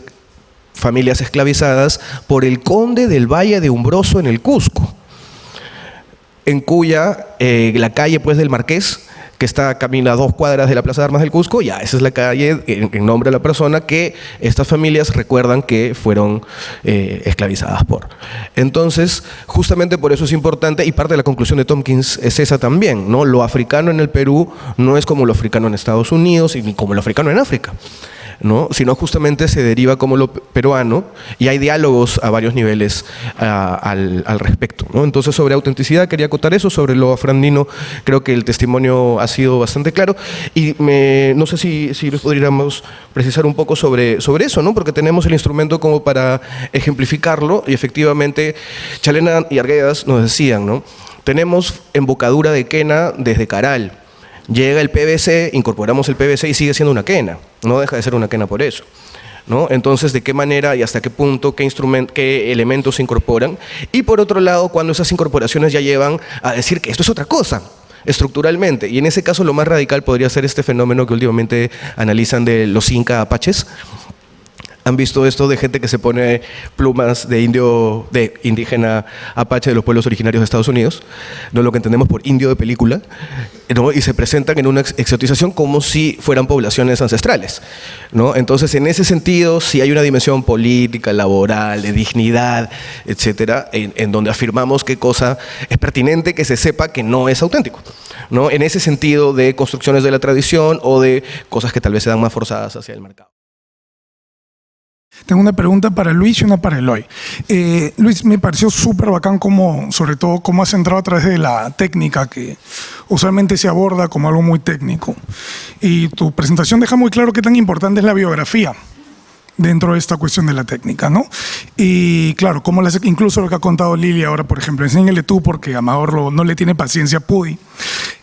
familias esclavizadas por el conde del Valle de Umbroso en el Cusco, en cuya la calle pues del Marqués, que está camino a 2 cuadras de la Plaza de Armas del Cusco, ya esa es la calle en nombre de la persona que estas familias recuerdan que fueron esclavizadas por. Entonces, justamente por eso es importante, y parte de la conclusión de Tompkins es esa también, ¿no? Lo africano en el Perú no es como lo africano en Estados Unidos y como lo africano en África, ¿no? Sino justamente se deriva como lo peruano, y hay diálogos a varios niveles al respecto, ¿no? Entonces, sobre autenticidad quería acotar eso. Sobre lo afroandino creo que el testimonio ha sido bastante claro, y no sé si podríamos precisar un poco sobre eso, ¿no? Porque tenemos el instrumento como para ejemplificarlo, y efectivamente Chalena y Arguedas nos decían, ¿no? Tenemos embocadura de quena desde Caral. Llega el PVC, incorporamos el PVC y sigue siendo una quena, no deja de ser una quena por eso, ¿no? Entonces, ¿de qué manera y hasta qué punto, qué elementos se incorporan? Y por otro lado, cuando esas incorporaciones ya llevan a decir que esto es otra cosa, estructuralmente, y en ese caso lo más radical podría ser este fenómeno que últimamente analizan de los Inca Apaches, han visto esto de gente que se pone plumas de indio, de indígena apache de los pueblos originarios de Estados Unidos, no lo que entendemos por indio de película, ¿no? Y se presentan en una exotización como si fueran poblaciones ancestrales, ¿no? Entonces, en ese sentido, sí hay una dimensión política, laboral, de dignidad, etcétera, en donde afirmamos qué cosa es pertinente que se sepa que no es auténtico, ¿no? En ese sentido de construcciones de la tradición o de cosas que tal vez se dan más forzadas hacia el mercado. Tengo una pregunta para Luis y una para Eloy. Luis, me pareció súper bacán sobre todo cómo has entrado a través de la técnica que usualmente se aborda como algo muy técnico. Y tu presentación deja muy claro qué tan importante es la biografía dentro de esta cuestión de la técnica, ¿no? Y claro, incluso lo que ha contado Lili ahora, por ejemplo, enséñale tú porque Amador no le tiene paciencia a Pudi.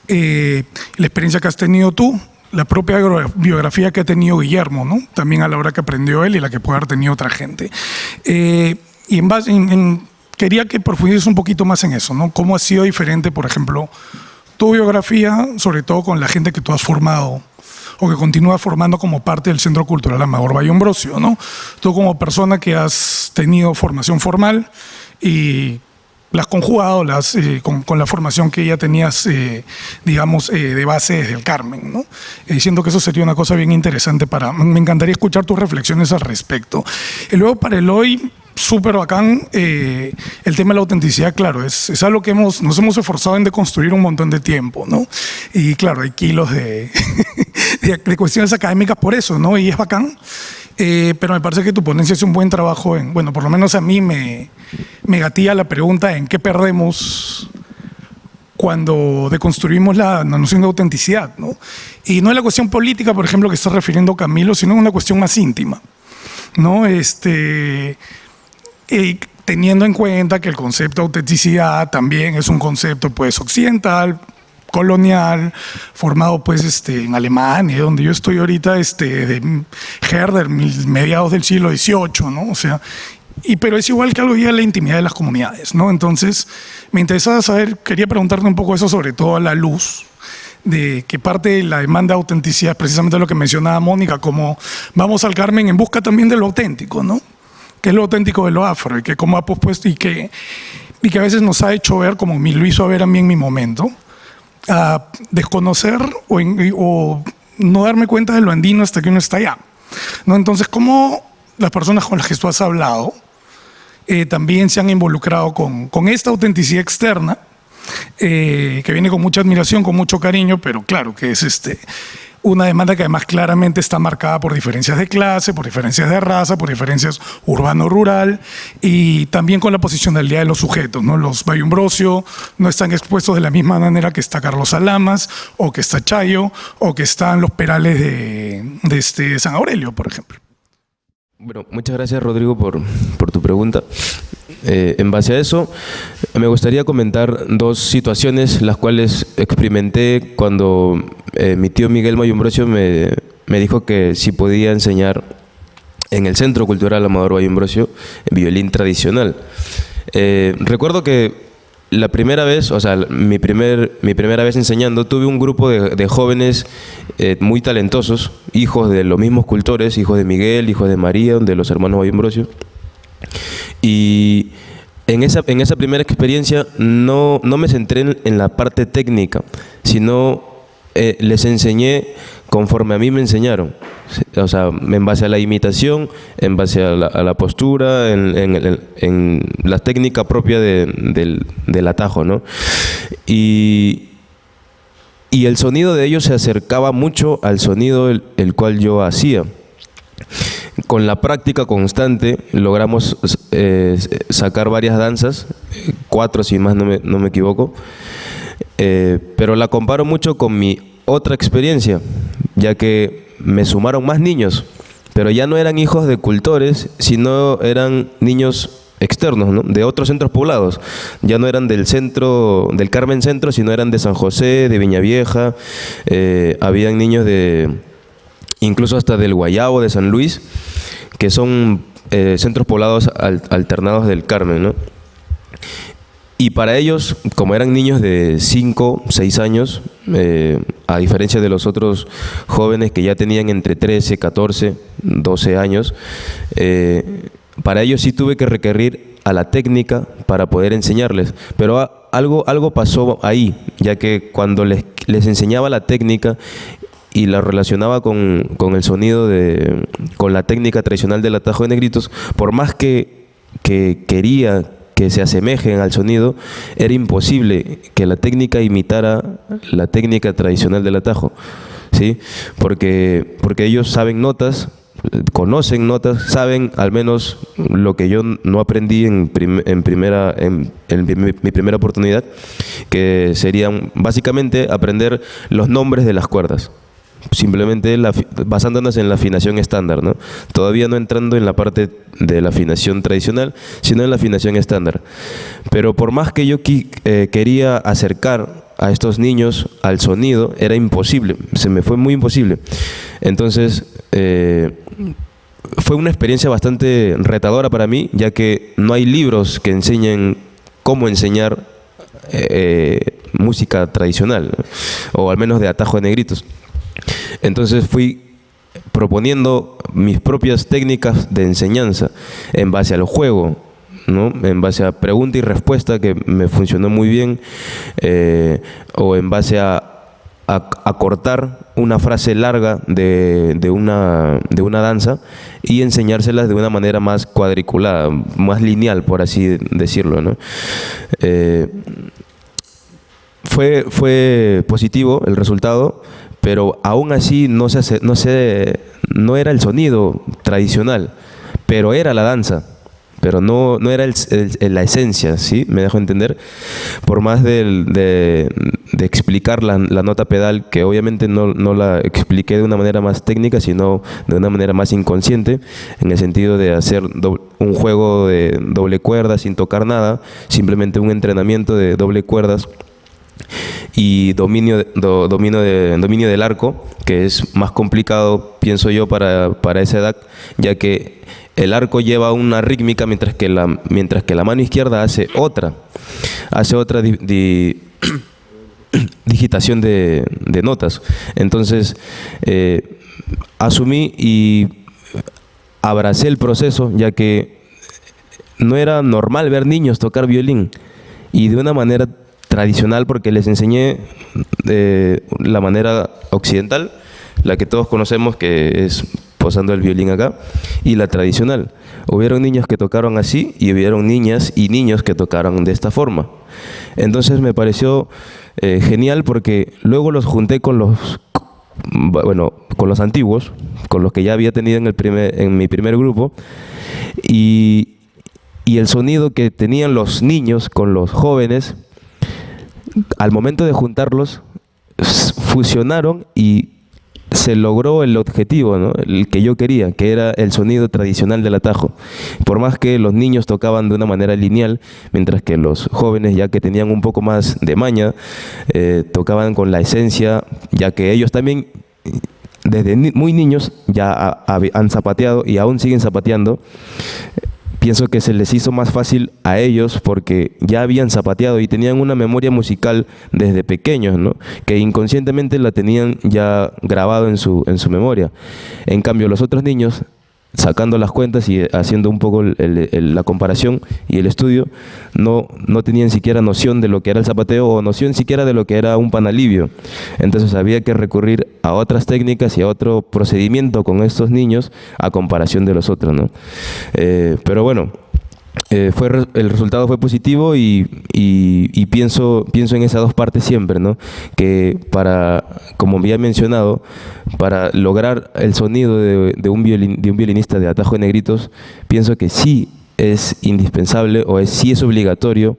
La experiencia que has tenido tú, la propia biografía que ha tenido Guillermo, ¿no? También a la hora que aprendió él y la que puede haber tenido otra gente. Y quería que profundices un poquito más en eso, ¿no? ¿Cómo ha sido diferente, por ejemplo, tu biografía, sobre todo con la gente que tú has formado o que continúas formando como parte del Centro Cultural Amador Valle Ambrosio, ¿no? Tú como persona que has tenido formación formal y la has conjugado con la formación que ya tenías, digamos, de base desde el Carmen, ¿no? Siento que eso sería una cosa bien interesante me encantaría escuchar tus reflexiones al respecto. Y luego para Eloy, súper bacán, el tema de la autenticidad, claro, es algo que nos hemos esforzado en deconstruir un montón de tiempo, ¿no? Y claro, hay kilos de cuestiones académicas por eso, ¿no? Y es bacán. Pero me parece que tu ponencia hace un buen trabajo bueno, por lo menos a mí me gatilla la pregunta en qué perdemos cuando deconstruimos la noción de autenticidad, ¿no? Y no es la cuestión política, por ejemplo, que está refiriendo Camilo, sino una cuestión más íntima, ¿no? Teniendo en cuenta que el concepto de autenticidad también es un concepto, pues, occidental, colonial, formado pues en Alemania, donde yo estoy ahorita, de Herder, mediados del siglo XVIII, ¿no? O sea, pero es igual que algo ya la intimidad de las comunidades, ¿no? Entonces, me interesaba saber, quería preguntarte un poco eso, sobre todo a la luz de que parte de la demanda de autenticidad es precisamente lo que mencionaba Mónica, como vamos al Carmen en busca también de lo auténtico, ¿no? Que es lo auténtico de lo afro, y que cómo ha pospuesto y que a veces nos ha hecho ver, como me lo hizo ver a mí en mi momento, a desconocer o no darme cuenta de lo andino hasta que uno está allá, ¿no? Entonces, ¿cómo las personas con las que tú has hablado también se han involucrado con esta autenticidad externa que viene con mucha admiración, con mucho cariño, pero claro que es una demanda que además claramente está marcada por diferencias de clase, por diferencias de raza, por diferencias urbano-rural y también con la posicionalidad de los sujetos, ¿no? Los Valle Ambrosio no están expuestos de la misma manera que está Carlos Alamas o que está Chayo o que están los Perales de San Aurelio, por ejemplo. Bueno, muchas gracias, Rodrigo, por tu pregunta. En base a eso, me gustaría comentar dos situaciones las cuales experimenté cuando mi tío Miguel Valle Ambrosio me dijo que si podía enseñar en el Centro Cultural Amador Valle Ambrosio violín tradicional. Recuerdo que la primera vez, o sea, mi primera vez enseñando, tuve un grupo de jóvenes muy talentosos, hijos de los mismos cultores, hijos de Miguel, hijos de María, de los hermanos Valle Ambrosio. Y en esa primera experiencia no me centré en la parte técnica, sino les enseñé conforme a mí me enseñaron. O sea, en base a la imitación, en base a la postura, en la técnica propia del atajo, ¿no? Y el sonido de ellos se acercaba mucho al sonido el cual yo hacía. Con la práctica constante logramos sacar varias danzas, 4 si más no me equivoco, pero la comparo mucho con mi otra experiencia, ya que me sumaron más niños, pero ya no eran hijos de cultores, sino eran niños externos, ¿no? De otros centros poblados. Ya no eran del centro, del Carmen Centro, sino eran de San José, de Viñavieja, habían niños incluso hasta del Guayabo, de San Luis, que son centros poblados alternados del Carmen, ¿no? Y para ellos, como eran niños de 5, 6 años, a diferencia de los otros jóvenes que ya tenían entre 13, 14, 12 años, para ellos sí tuve que recurrir a la técnica para poder enseñarles. Pero algo pasó ahí, ya que cuando les enseñaba la técnica y la relacionaba con el sonido, con la técnica tradicional del atajo de negritos, por más que quería que se asemejen al sonido, era imposible que la técnica imitara la técnica tradicional del atajo, ¿sí? Porque ellos saben notas, conocen notas, saben al menos lo que yo no aprendí en mi primera oportunidad, que serían básicamente aprender los nombres de las cuerdas. Simplemente basándonos en la afinación estándar, ¿no? Todavía no entrando en la parte de la afinación tradicional, sino en la afinación estándar. Pero por más que yo quería acercar a estos niños al sonido, era imposible, se me fue muy imposible. Entonces, fue una experiencia bastante retadora para mí, ya que no hay libros que enseñen cómo enseñar música tradicional, o al menos de atajo de negritos. Entonces fui proponiendo mis propias técnicas de enseñanza en base al juego, ¿no? En base a pregunta y respuesta, que me funcionó muy bien, o en base a cortar una frase larga de una danza y enseñárselas de una manera más cuadriculada, más lineal, por así decirlo, ¿no? Fue positivo el resultado, pero aún así no era el sonido tradicional, pero era la danza, pero no era la esencia, ¿sí? ¿Me dejo entender? Por más de explicar la nota pedal, que obviamente no la expliqué de una manera más técnica, sino de una manera más inconsciente, en el sentido de hacer un juego de doble cuerda sin tocar nada, simplemente un entrenamiento de doble cuerdas y dominio del arco, que es más complicado, pienso yo, para esa edad, ya que el arco lleva una rítmica, mientras que la mano izquierda hace otra digitación de notas. Entonces, asumí y abracé el proceso, ya que no era normal ver niños tocar violín, y de una manera tradicional, porque les enseñé de la manera occidental, la que todos conocemos, que es posando el violín acá, y la tradicional. Hubieron niños que tocaron así y hubieron niñas y niños que tocaron de esta forma. Entonces me pareció genial, porque luego los junté con los antiguos, con los que ya había tenido en mi primer grupo, y el sonido que tenían los niños con los jóvenes, al momento de juntarlos, fusionaron y se logró el objetivo, ¿no? El que yo quería, que era el sonido tradicional del atajo. Por más que los niños tocaban de una manera lineal, mientras que los jóvenes, ya que tenían un poco más de maña, tocaban con la esencia, ya que ellos también desde muy niños ya han zapateado y aún siguen zapateando. Pienso que se les hizo más fácil a ellos porque ya habían zapateado y tenían una memoria musical desde pequeños, ¿no? Que inconscientemente la tenían ya grabado en su memoria. En cambio, los otros niños, sacando las cuentas y haciendo un poco la comparación y el estudio, no tenían siquiera noción de lo que era el zapateo, o noción siquiera de lo que era un panalivio. Entonces había que recurrir a otras técnicas y a otro procedimiento con estos niños a comparación de los otros, ¿no? Pero bueno, el resultado fue positivo, y pienso en esas dos partes siempre, ¿no? Que como ya he mencionado, para lograr el sonido de un violinista de atajo de negritos, pienso que sí es indispensable, o sí es obligatorio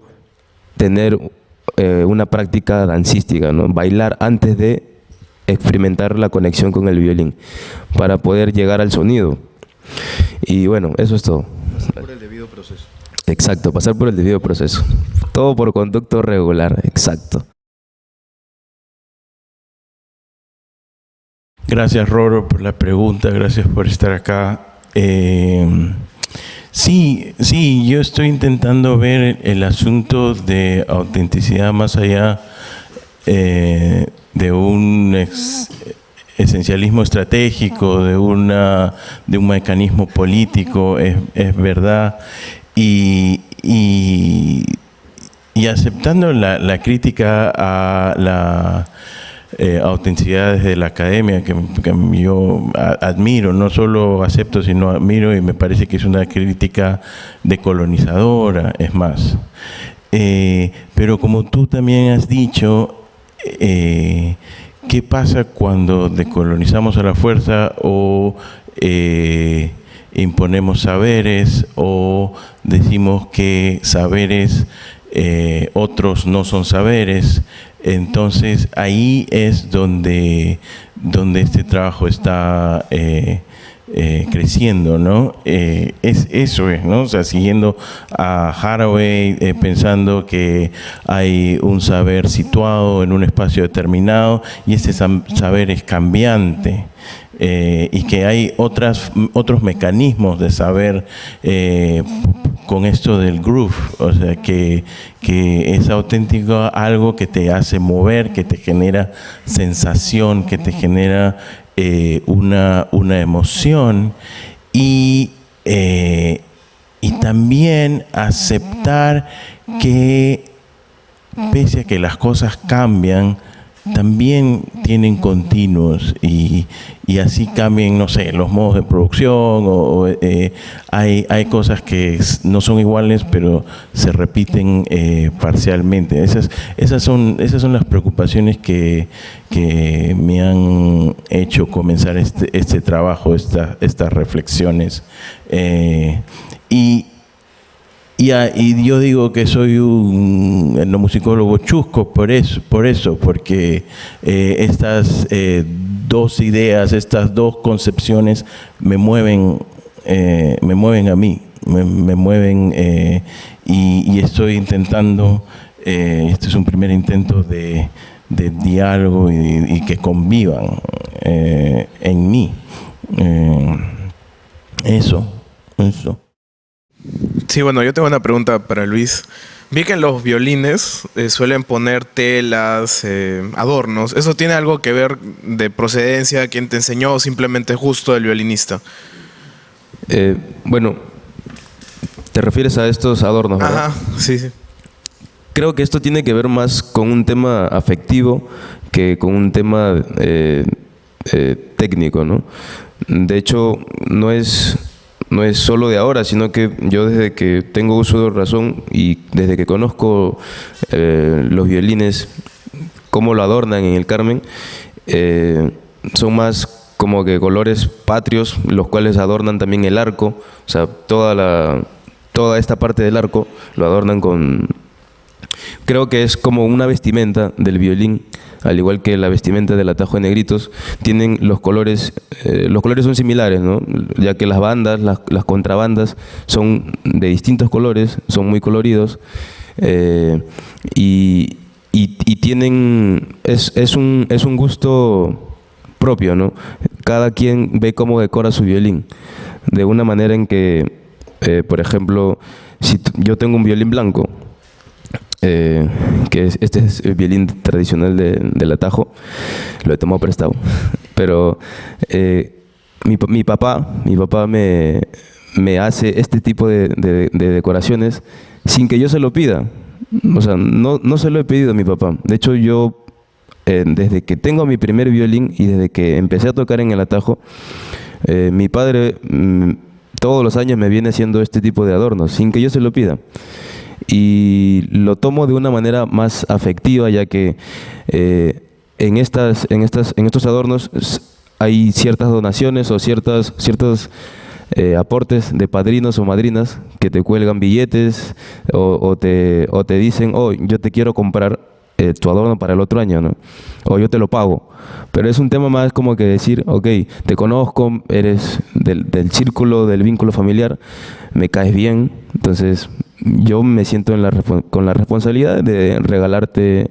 tener una práctica dancística, ¿no? Bailar antes de experimentar la conexión con el violín, para poder llegar al sonido. Y bueno, eso es todo. Por el debido proceso. Exacto, pasar por el debido proceso. Todo por conducto regular, exacto. Gracias, Roro, por la pregunta, gracias por estar acá. Sí, yo estoy intentando ver el asunto de autenticidad más allá de un esencialismo estratégico, de un mecanismo político, es verdad, y aceptando la crítica a la autenticidad desde la academia, que yo admiro, no solo acepto, sino admiro, y me parece que es una crítica decolonizadora, es más. Pero como tú también has dicho, ¿qué pasa cuando decolonizamos a la fuerza o imponemos saberes o decimos que saberes otros no son saberes? Entonces ahí es donde este trabajo está creciendo, ¿no? Eso es, ¿no? O sea, siguiendo a Haraway, pensando que hay un saber situado en un espacio determinado y ese saber es cambiante. Y que hay otros mecanismos de saber con esto del groove, o sea, que es auténtico, algo que te hace mover, que te genera sensación, que te genera una emoción y también aceptar que pese a que las cosas cambian, también tienen continuos y así cambian, no sé, los modos de producción hay cosas que no son iguales pero se repiten parcialmente. Esas son las preocupaciones que me han hecho comenzar este trabajo, estas reflexiones. Y yo digo que soy un etnomusicólogo chusco por eso, porque estas dos ideas, estas dos concepciones me mueven a mí, me mueven y estoy intentando, este es un primer intento de diálogo y que convivan en mí. Eso. Sí, bueno, yo tengo una pregunta para Luis. Vi que en los violines suelen poner telas, adornos. ¿Eso tiene algo que ver de procedencia? ¿Quién te enseñó o simplemente justo el violinista? Bueno, te refieres a estos adornos, ¿verdad? Ajá, sí. Creo que esto tiene que ver más con un tema afectivo que con un tema técnico, ¿no? De hecho, no es solo de ahora, sino que yo desde que tengo uso de razón y desde que conozco los violines, cómo lo adornan en el Carmen, son más como que colores patrios, los cuales adornan también el arco, o sea, toda esta parte del arco lo adornan con... Creo que es como una vestimenta del violín, al igual que la vestimenta del atajo de negritos, tienen los colores son similares, ¿no? Ya que las bandas, las contrabandas son de distintos colores, son muy coloridos y tienen, es un gusto propio, ¿no? Cada quien ve cómo decora su violín, de una manera en que, por ejemplo, si yo tengo un violín blanco, que este es el violín tradicional del atajo, lo he tomado prestado, pero mi papá me hace este tipo de decoraciones sin que yo se lo pida. O sea, no se lo he pedido a mi papá. De hecho, yo desde que tengo mi primer violín y desde que empecé a tocar en el atajo, mi padre todos los años me viene haciendo este tipo de adornos sin que yo se lo pida. Y lo tomo de una manera más afectiva, ya que en estos adornos hay ciertas donaciones o ciertos aportes de padrinos o madrinas que te cuelgan billetes o te dicen, oh, yo te quiero comprar tu adorno para el otro año, ¿no? O yo te lo pago. Pero es un tema más como que decir, ok, te conozco, eres del círculo, del vínculo familiar, me caes bien, entonces yo me siento con la responsabilidad de regalarte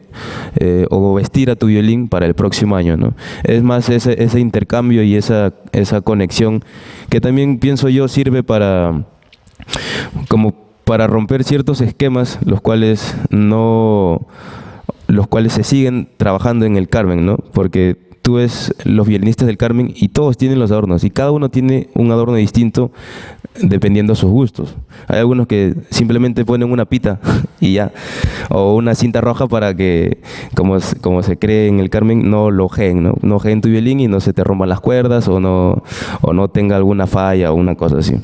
o vestir a tu violín para el próximo año, ¿no? Es más ese intercambio y esa conexión que también pienso yo sirve para como para romper ciertos esquemas, los cuales se siguen trabajando en el Carmen, ¿no? Porque tú ves los violinistas del Carmen y todos tienen los adornos y cada uno tiene un adorno distinto dependiendo de sus gustos. Hay algunos que simplemente ponen una pita y ya, o una cinta roja para que, como se cree en el Carmen, no lo ojeen, ¿no? No ojeen tu violín y no se te rompan las cuerdas o no tenga alguna falla o una cosa así.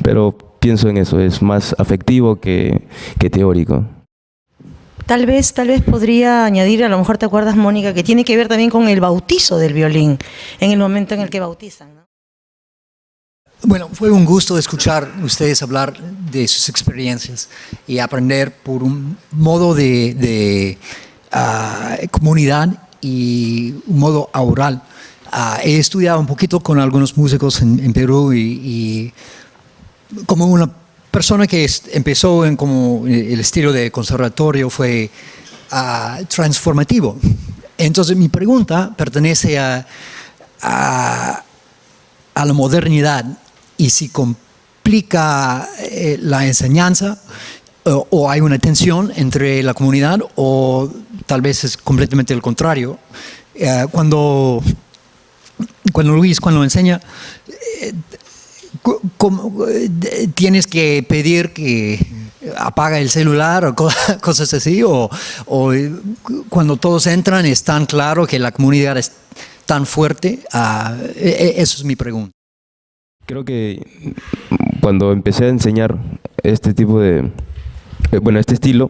Pero pienso en eso, es más afectivo que teórico. Tal vez podría añadir, a lo mejor te acuerdas, Mónica, que tiene que ver también con el bautizo del violín, en el momento en el que bautizan, ¿no? Bueno, fue un gusto escuchar ustedes hablar de sus experiencias y aprender por un modo de comunidad y un modo oral. He estudiado un poquito con algunos músicos en Perú y como una persona que empezó en como el estilo de conservatorio fue transformativo. Entonces mi pregunta pertenece a la modernidad y si complica la enseñanza o hay una tensión entre la comunidad o tal vez es completamente el contrario. Cuando Luis enseña, ¿tienes que pedir que apaga el celular o cosas así? ¿O cuando todos entran es tan claro que la comunidad es tan fuerte? Eso es mi pregunta. Creo que cuando empecé a enseñar este tipo de, este estilo,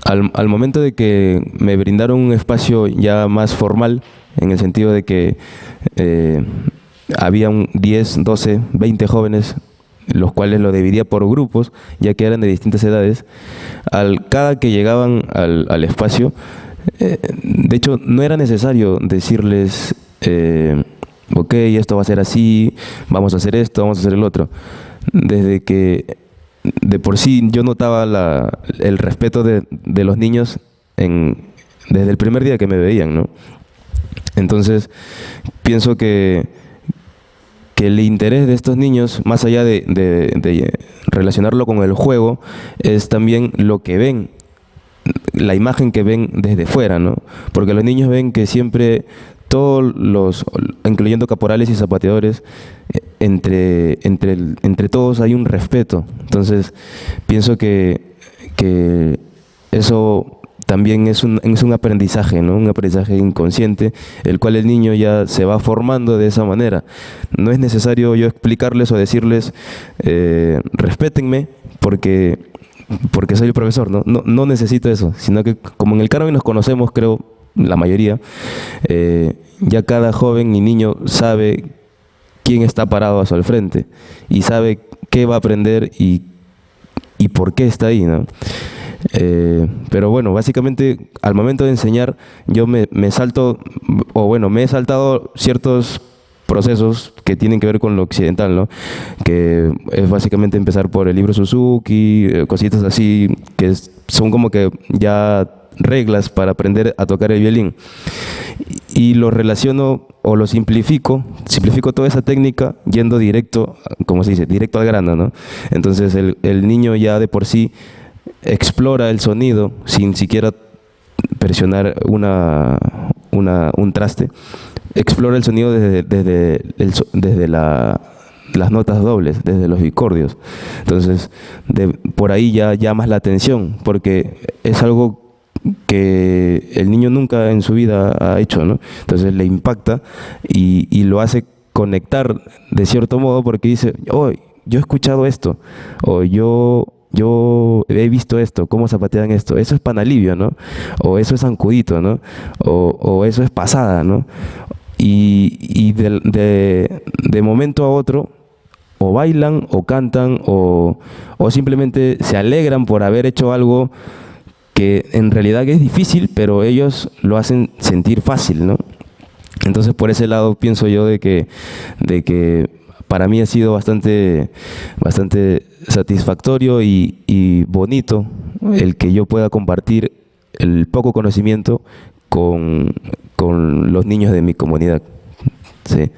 al momento de que me brindaron un espacio ya más formal, en el sentido de que había 10, 12, 20 jóvenes, los cuales lo dividía por grupos, ya que eran de distintas edades. Cada que llegaban al espacio, de hecho, no era necesario decirles, ok, esto va a ser así, vamos a hacer esto, vamos a hacer el otro. Desde que de por sí yo notaba el respeto de los niños desde el primer día que me veían, ¿no? Entonces, pienso que el interés de estos niños, más allá de relacionarlo con el juego, es también lo que ven, la imagen que ven desde fuera, ¿no? Porque los niños ven que siempre todos incluyendo caporales y zapateadores, entre todos hay un respeto. Entonces, pienso que eso también es un aprendizaje, ¿no? Un aprendizaje inconsciente, el cual el niño ya se va formando de esa manera. No es necesario yo explicarles o decirles, respétenme porque soy el profesor, ¿no? No necesito eso, sino que como en el Carmen nos conocemos, creo, la mayoría, ya cada joven y niño sabe quién está parado a su al frente y sabe qué va a aprender y por qué está ahí, ¿no? Pero bueno, básicamente al momento de enseñar yo me he saltado ciertos procesos que tienen que ver con lo occidental, ¿no? Que es básicamente empezar por el libro Suzuki, cositas así que son como que ya reglas para aprender a tocar el violín, y lo relaciono o lo simplifico toda esa técnica yendo directo, como se dice, directo al grano, ¿no? Entonces el niño ya de por sí explora el sonido sin siquiera presionar un traste, explora el sonido desde las notas dobles, desde los bicordios. Entonces, por ahí ya llamas la atención, porque es algo que el niño nunca en su vida ha hecho, ¿no? Entonces le impacta y lo hace conectar de cierto modo, porque dice, oh, yo he escuchado esto, o yo he visto esto, cómo zapatean esto, eso es panalivio, ¿no? O eso es zancudito, ¿no? O eso es pasada, ¿no? Y de momento a otro, o bailan, o cantan, o simplemente se alegran por haber hecho algo que en realidad es difícil, pero ellos lo hacen sentir fácil, ¿no? Entonces, por ese lado pienso yo de que para mí ha sido bastante satisfactorio y bonito el que yo pueda compartir el poco conocimiento con los niños de mi comunidad. Sí.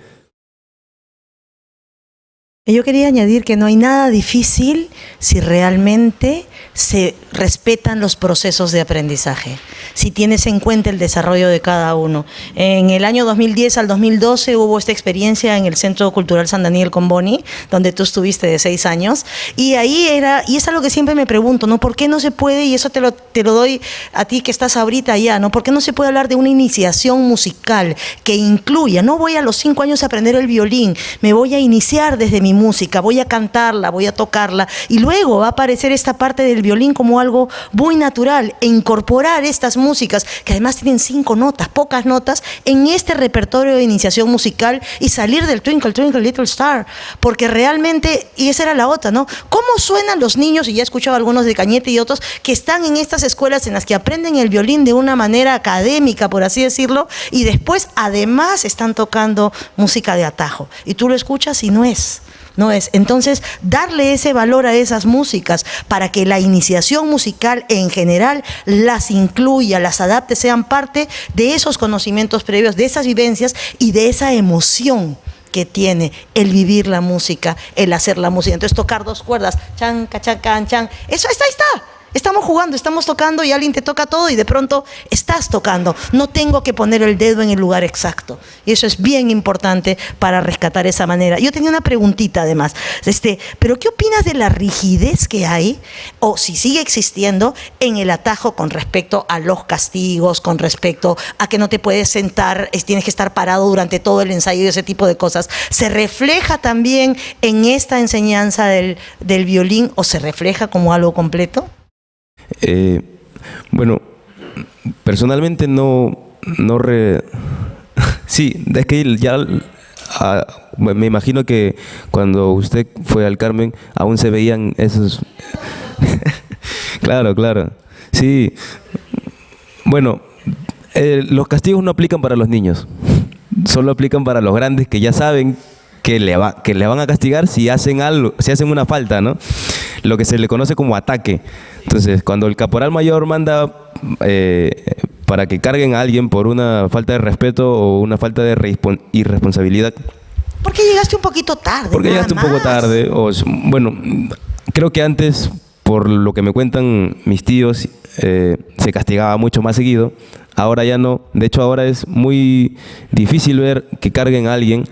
Yo quería añadir que no hay nada difícil si realmente se respetan los procesos de aprendizaje, si tienes en cuenta el desarrollo de cada uno. En el año 2010 al 2012 hubo esta experiencia en el Centro Cultural San Daniel con Boni, donde tú estuviste de 6 años, y ahí era, y es algo que siempre me pregunto, ¿no? ¿Por qué no se puede, y eso te lo doy a ti que estás ahorita allá, ¿no? ¿Por qué no se puede hablar de una iniciación musical que incluya, no voy a los 5 años a aprender el violín, me voy a iniciar desde mi música, voy a cantarla, voy a tocarla, y luego va a aparecer esta parte del violín como algo muy natural, e incorporar estas músicas que además tienen 5 notas, pocas notas, en este repertorio de iniciación musical y salir del Twinkle Twinkle Little Star, porque realmente, y esa era la otra, ¿no? ¿Cómo suenan los niños? Y ya he escuchado algunos de Cañete y otros que están en estas escuelas en las que aprenden el violín de una manera académica, por así decirlo, y después además están tocando música de atajo, y tú lo escuchas y no es. Entonces, darle ese valor a esas músicas para que la iniciación musical en general las incluya, las adapte, sean parte de esos conocimientos previos, de esas vivencias y de esa emoción que tiene el vivir la música, el hacer la música. Entonces, tocar 2 cuerdas, chan, cachan, can, chan, eso ahí está. Estamos jugando, estamos tocando y alguien te toca todo y de pronto estás tocando. No tengo que poner el dedo en el lugar exacto. Y eso es bien importante para rescatar esa manera. Yo tenía una preguntita además. ¿Pero qué opinas de la rigidez que hay, o si sigue existiendo, en el atajo con respecto a los castigos, con respecto a que no te puedes sentar, tienes que estar parado durante todo el ensayo y ese tipo de cosas? ¿Se refleja también en esta enseñanza del violín o se refleja como algo completo? Bueno, personalmente sí, es que ya me imagino que cuando usted fue al Carmen aún se veían esos... Claro, sí. Bueno, los castigos no aplican para los niños, solo aplican para los grandes que ya saben que le van a castigar si hacen algo, si hacen una falta, ¿no? Lo que se le conoce como ataque. Entonces, cuando el caporal mayor manda para que carguen a alguien por una falta de respeto o una falta de irresponsabilidad. ¿Por qué llegaste un poquito tarde? Porque llegaste un poco tarde. Bueno, creo que antes, por lo que me cuentan mis tíos, se castigaba mucho más seguido. Ahora ya no. De hecho, ahora es muy difícil ver que carguen a alguien.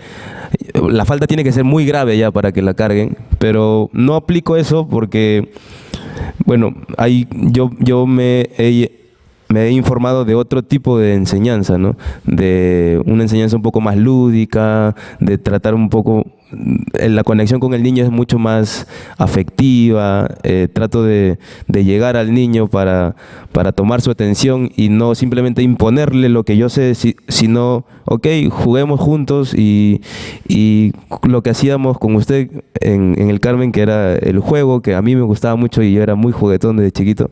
La falta tiene que ser muy grave ya para que la carguen, pero no aplico eso porque, bueno, yo me he informado de otro tipo de enseñanza, ¿no? De una enseñanza un poco más lúdica, de tratar un poco... La conexión con el niño es mucho más afectiva, trato de llegar al niño para tomar su atención y no simplemente imponerle lo que yo sé, sino, ok, juguemos juntos y lo que hacíamos con usted en el Carmen, que era el juego, que a mí me gustaba mucho y yo era muy juguetón desde chiquito,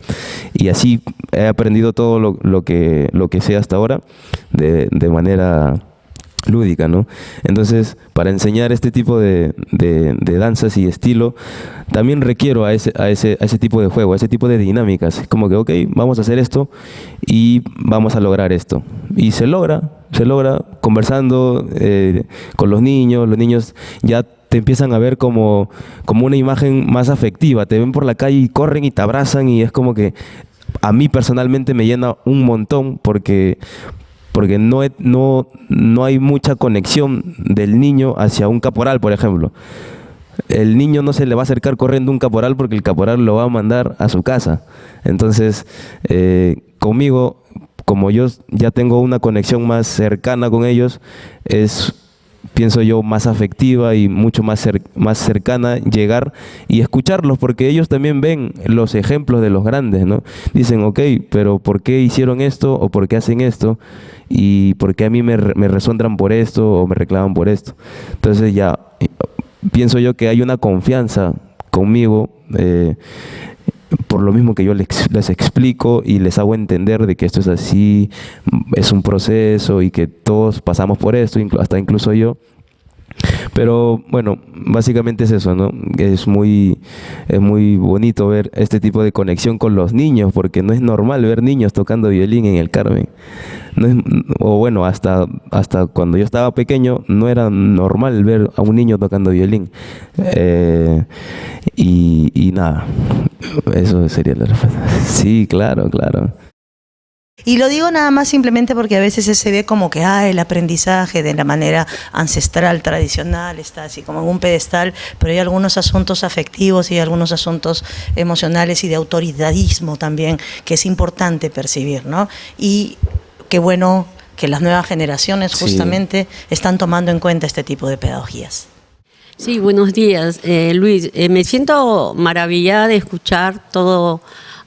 y así he aprendido todo lo que sé hasta ahora de manera lúdica, ¿no? Entonces, para enseñar este tipo de danzas y estilo, también requiero a ese tipo de juego, a ese tipo de dinámicas. Es como que, ok, vamos a hacer esto y vamos a lograr esto. Y se logra conversando con los niños ya te empiezan a ver como una imagen más afectiva, te ven por la calle y corren y te abrazan y es como que a mí personalmente me llena un montón porque no hay mucha conexión del niño hacia un caporal, por ejemplo. El niño no se le va a acercar corriendo a un caporal porque el caporal lo va a mandar a su casa. Entonces, conmigo, como yo ya tengo una conexión más cercana con ellos, pienso yo, más afectiva y mucho más cercana llegar y escucharlos, porque ellos también ven los ejemplos de los grandes, ¿no? Dicen, ok, pero ¿por qué hicieron esto o por qué hacen esto? ¿Y por qué a mí me resondran por esto o me reclaman por esto? Entonces ya pienso yo que hay una confianza conmigo, por lo mismo que yo les explico y les hago entender de que esto es así, es un proceso y que todos pasamos por esto, hasta incluso yo. Pero bueno, básicamente es eso, ¿no? Es muy bonito ver este tipo de conexión con los niños, porque no es normal ver niños tocando violín en el Carmen. No es, o bueno, hasta cuando yo estaba pequeño no era normal ver a un niño tocando violín. Y nada, eso sería la respuesta. Sí, claro. Y lo digo nada más simplemente porque a veces se ve como que el aprendizaje de la manera ancestral, tradicional, está así como en un pedestal, pero hay algunos asuntos afectivos y algunos asuntos emocionales y de autoridadismo también que es importante percibir, ¿no? Y qué bueno que las nuevas generaciones justamente están tomando en cuenta este tipo de pedagogías. Sí, buenos días, Luis. Me siento maravillada de escuchar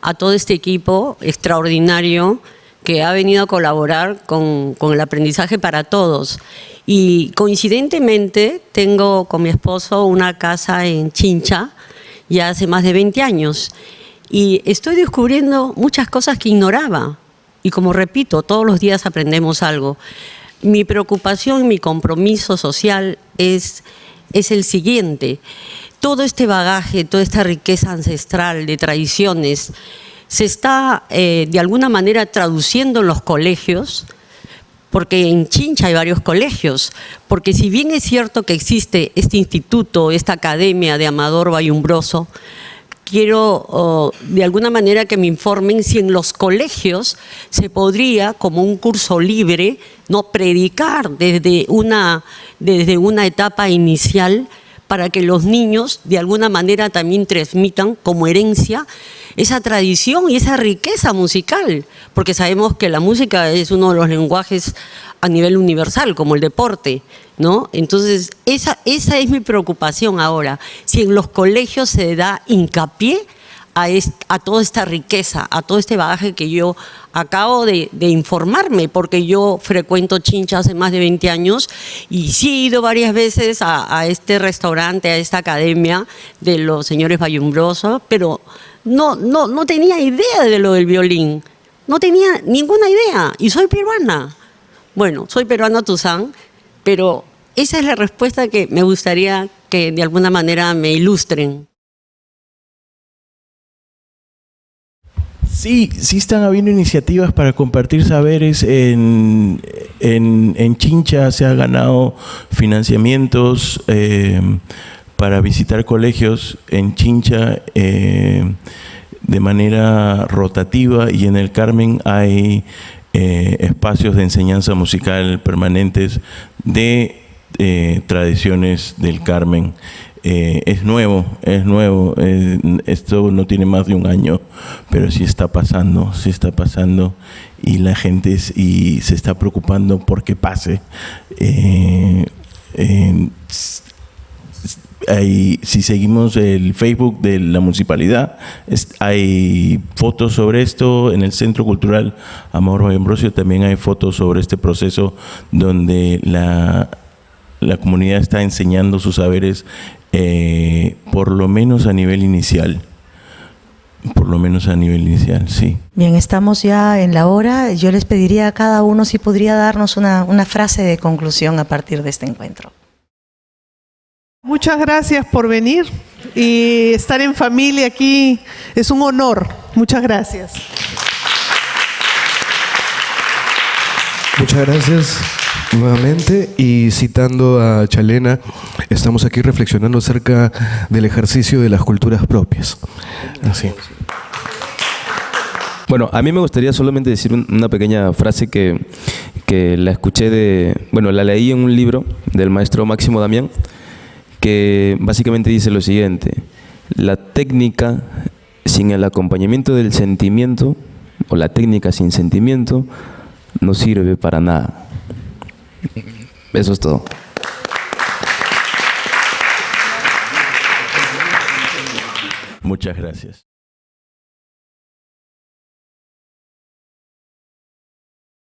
a todo este equipo extraordinario que ha venido a colaborar con el aprendizaje para todos. Y coincidentemente tengo con mi esposo una casa en Chincha ya hace más de 20 años y estoy descubriendo muchas cosas que ignoraba. Y como repito, todos los días aprendemos algo. Mi preocupación, mi compromiso social es el siguiente. Todo este bagaje, toda esta riqueza ancestral de tradiciones se está de alguna manera traduciendo en los colegios, porque en Chincha hay varios colegios, porque si bien es cierto que existe este instituto, esta academia de Amador Bayumbroso, quiero de alguna manera que me informen si en los colegios se podría, como un curso libre, no predicar desde una etapa inicial para que los niños de alguna manera también transmitan como herencia esa tradición y esa riqueza musical, porque sabemos que la música es uno de los lenguajes a nivel universal, como el deporte, ¿no? Entonces, esa es mi preocupación ahora, si en los colegios se da hincapié a toda esta riqueza, a todo este bagaje que yo acabo de informarme, porque yo frecuento Chincha hace más de 20 años y sí he ido varias veces a este restaurante, a esta academia de los señores Bayumbroso, pero no tenía idea de lo del violín, no tenía ninguna idea, y soy peruana. Bueno, soy peruana Tuzán, pero esa es la respuesta que me gustaría que de alguna manera me ilustren. Sí están habiendo iniciativas para compartir saberes en Chincha. Se ha ganado financiamientos para visitar colegios en Chincha de manera rotativa, y en el Carmen hay espacios de enseñanza musical permanentes de tradiciones del Carmen. Es nuevo, esto no tiene más de un año, pero sí está pasando, y la gente se está preocupando por que pase. Si seguimos el Facebook de la municipalidad, hay fotos sobre esto. En el Centro Cultural Amador Bayumbroso también hay fotos sobre este proceso donde la comunidad está enseñando sus saberes, por lo menos a nivel inicial. Sí. Bien, estamos ya en la hora. Yo les pediría a cada uno si podría darnos una frase de conclusión a partir de este encuentro. Muchas gracias por venir y estar en familia aquí es un honor. Muchas gracias. Muchas gracias nuevamente, y citando a Chalena, estamos aquí reflexionando acerca del ejercicio de las culturas propias. Así. Bueno, a mí me gustaría solamente decir una pequeña frase que la escuché la leí en un libro del maestro Máximo Damián, que básicamente dice lo siguiente: la técnica sin el acompañamiento del sentimiento, o la técnica sin sentimiento, no sirve para nada. Eso es todo. Muchas gracias.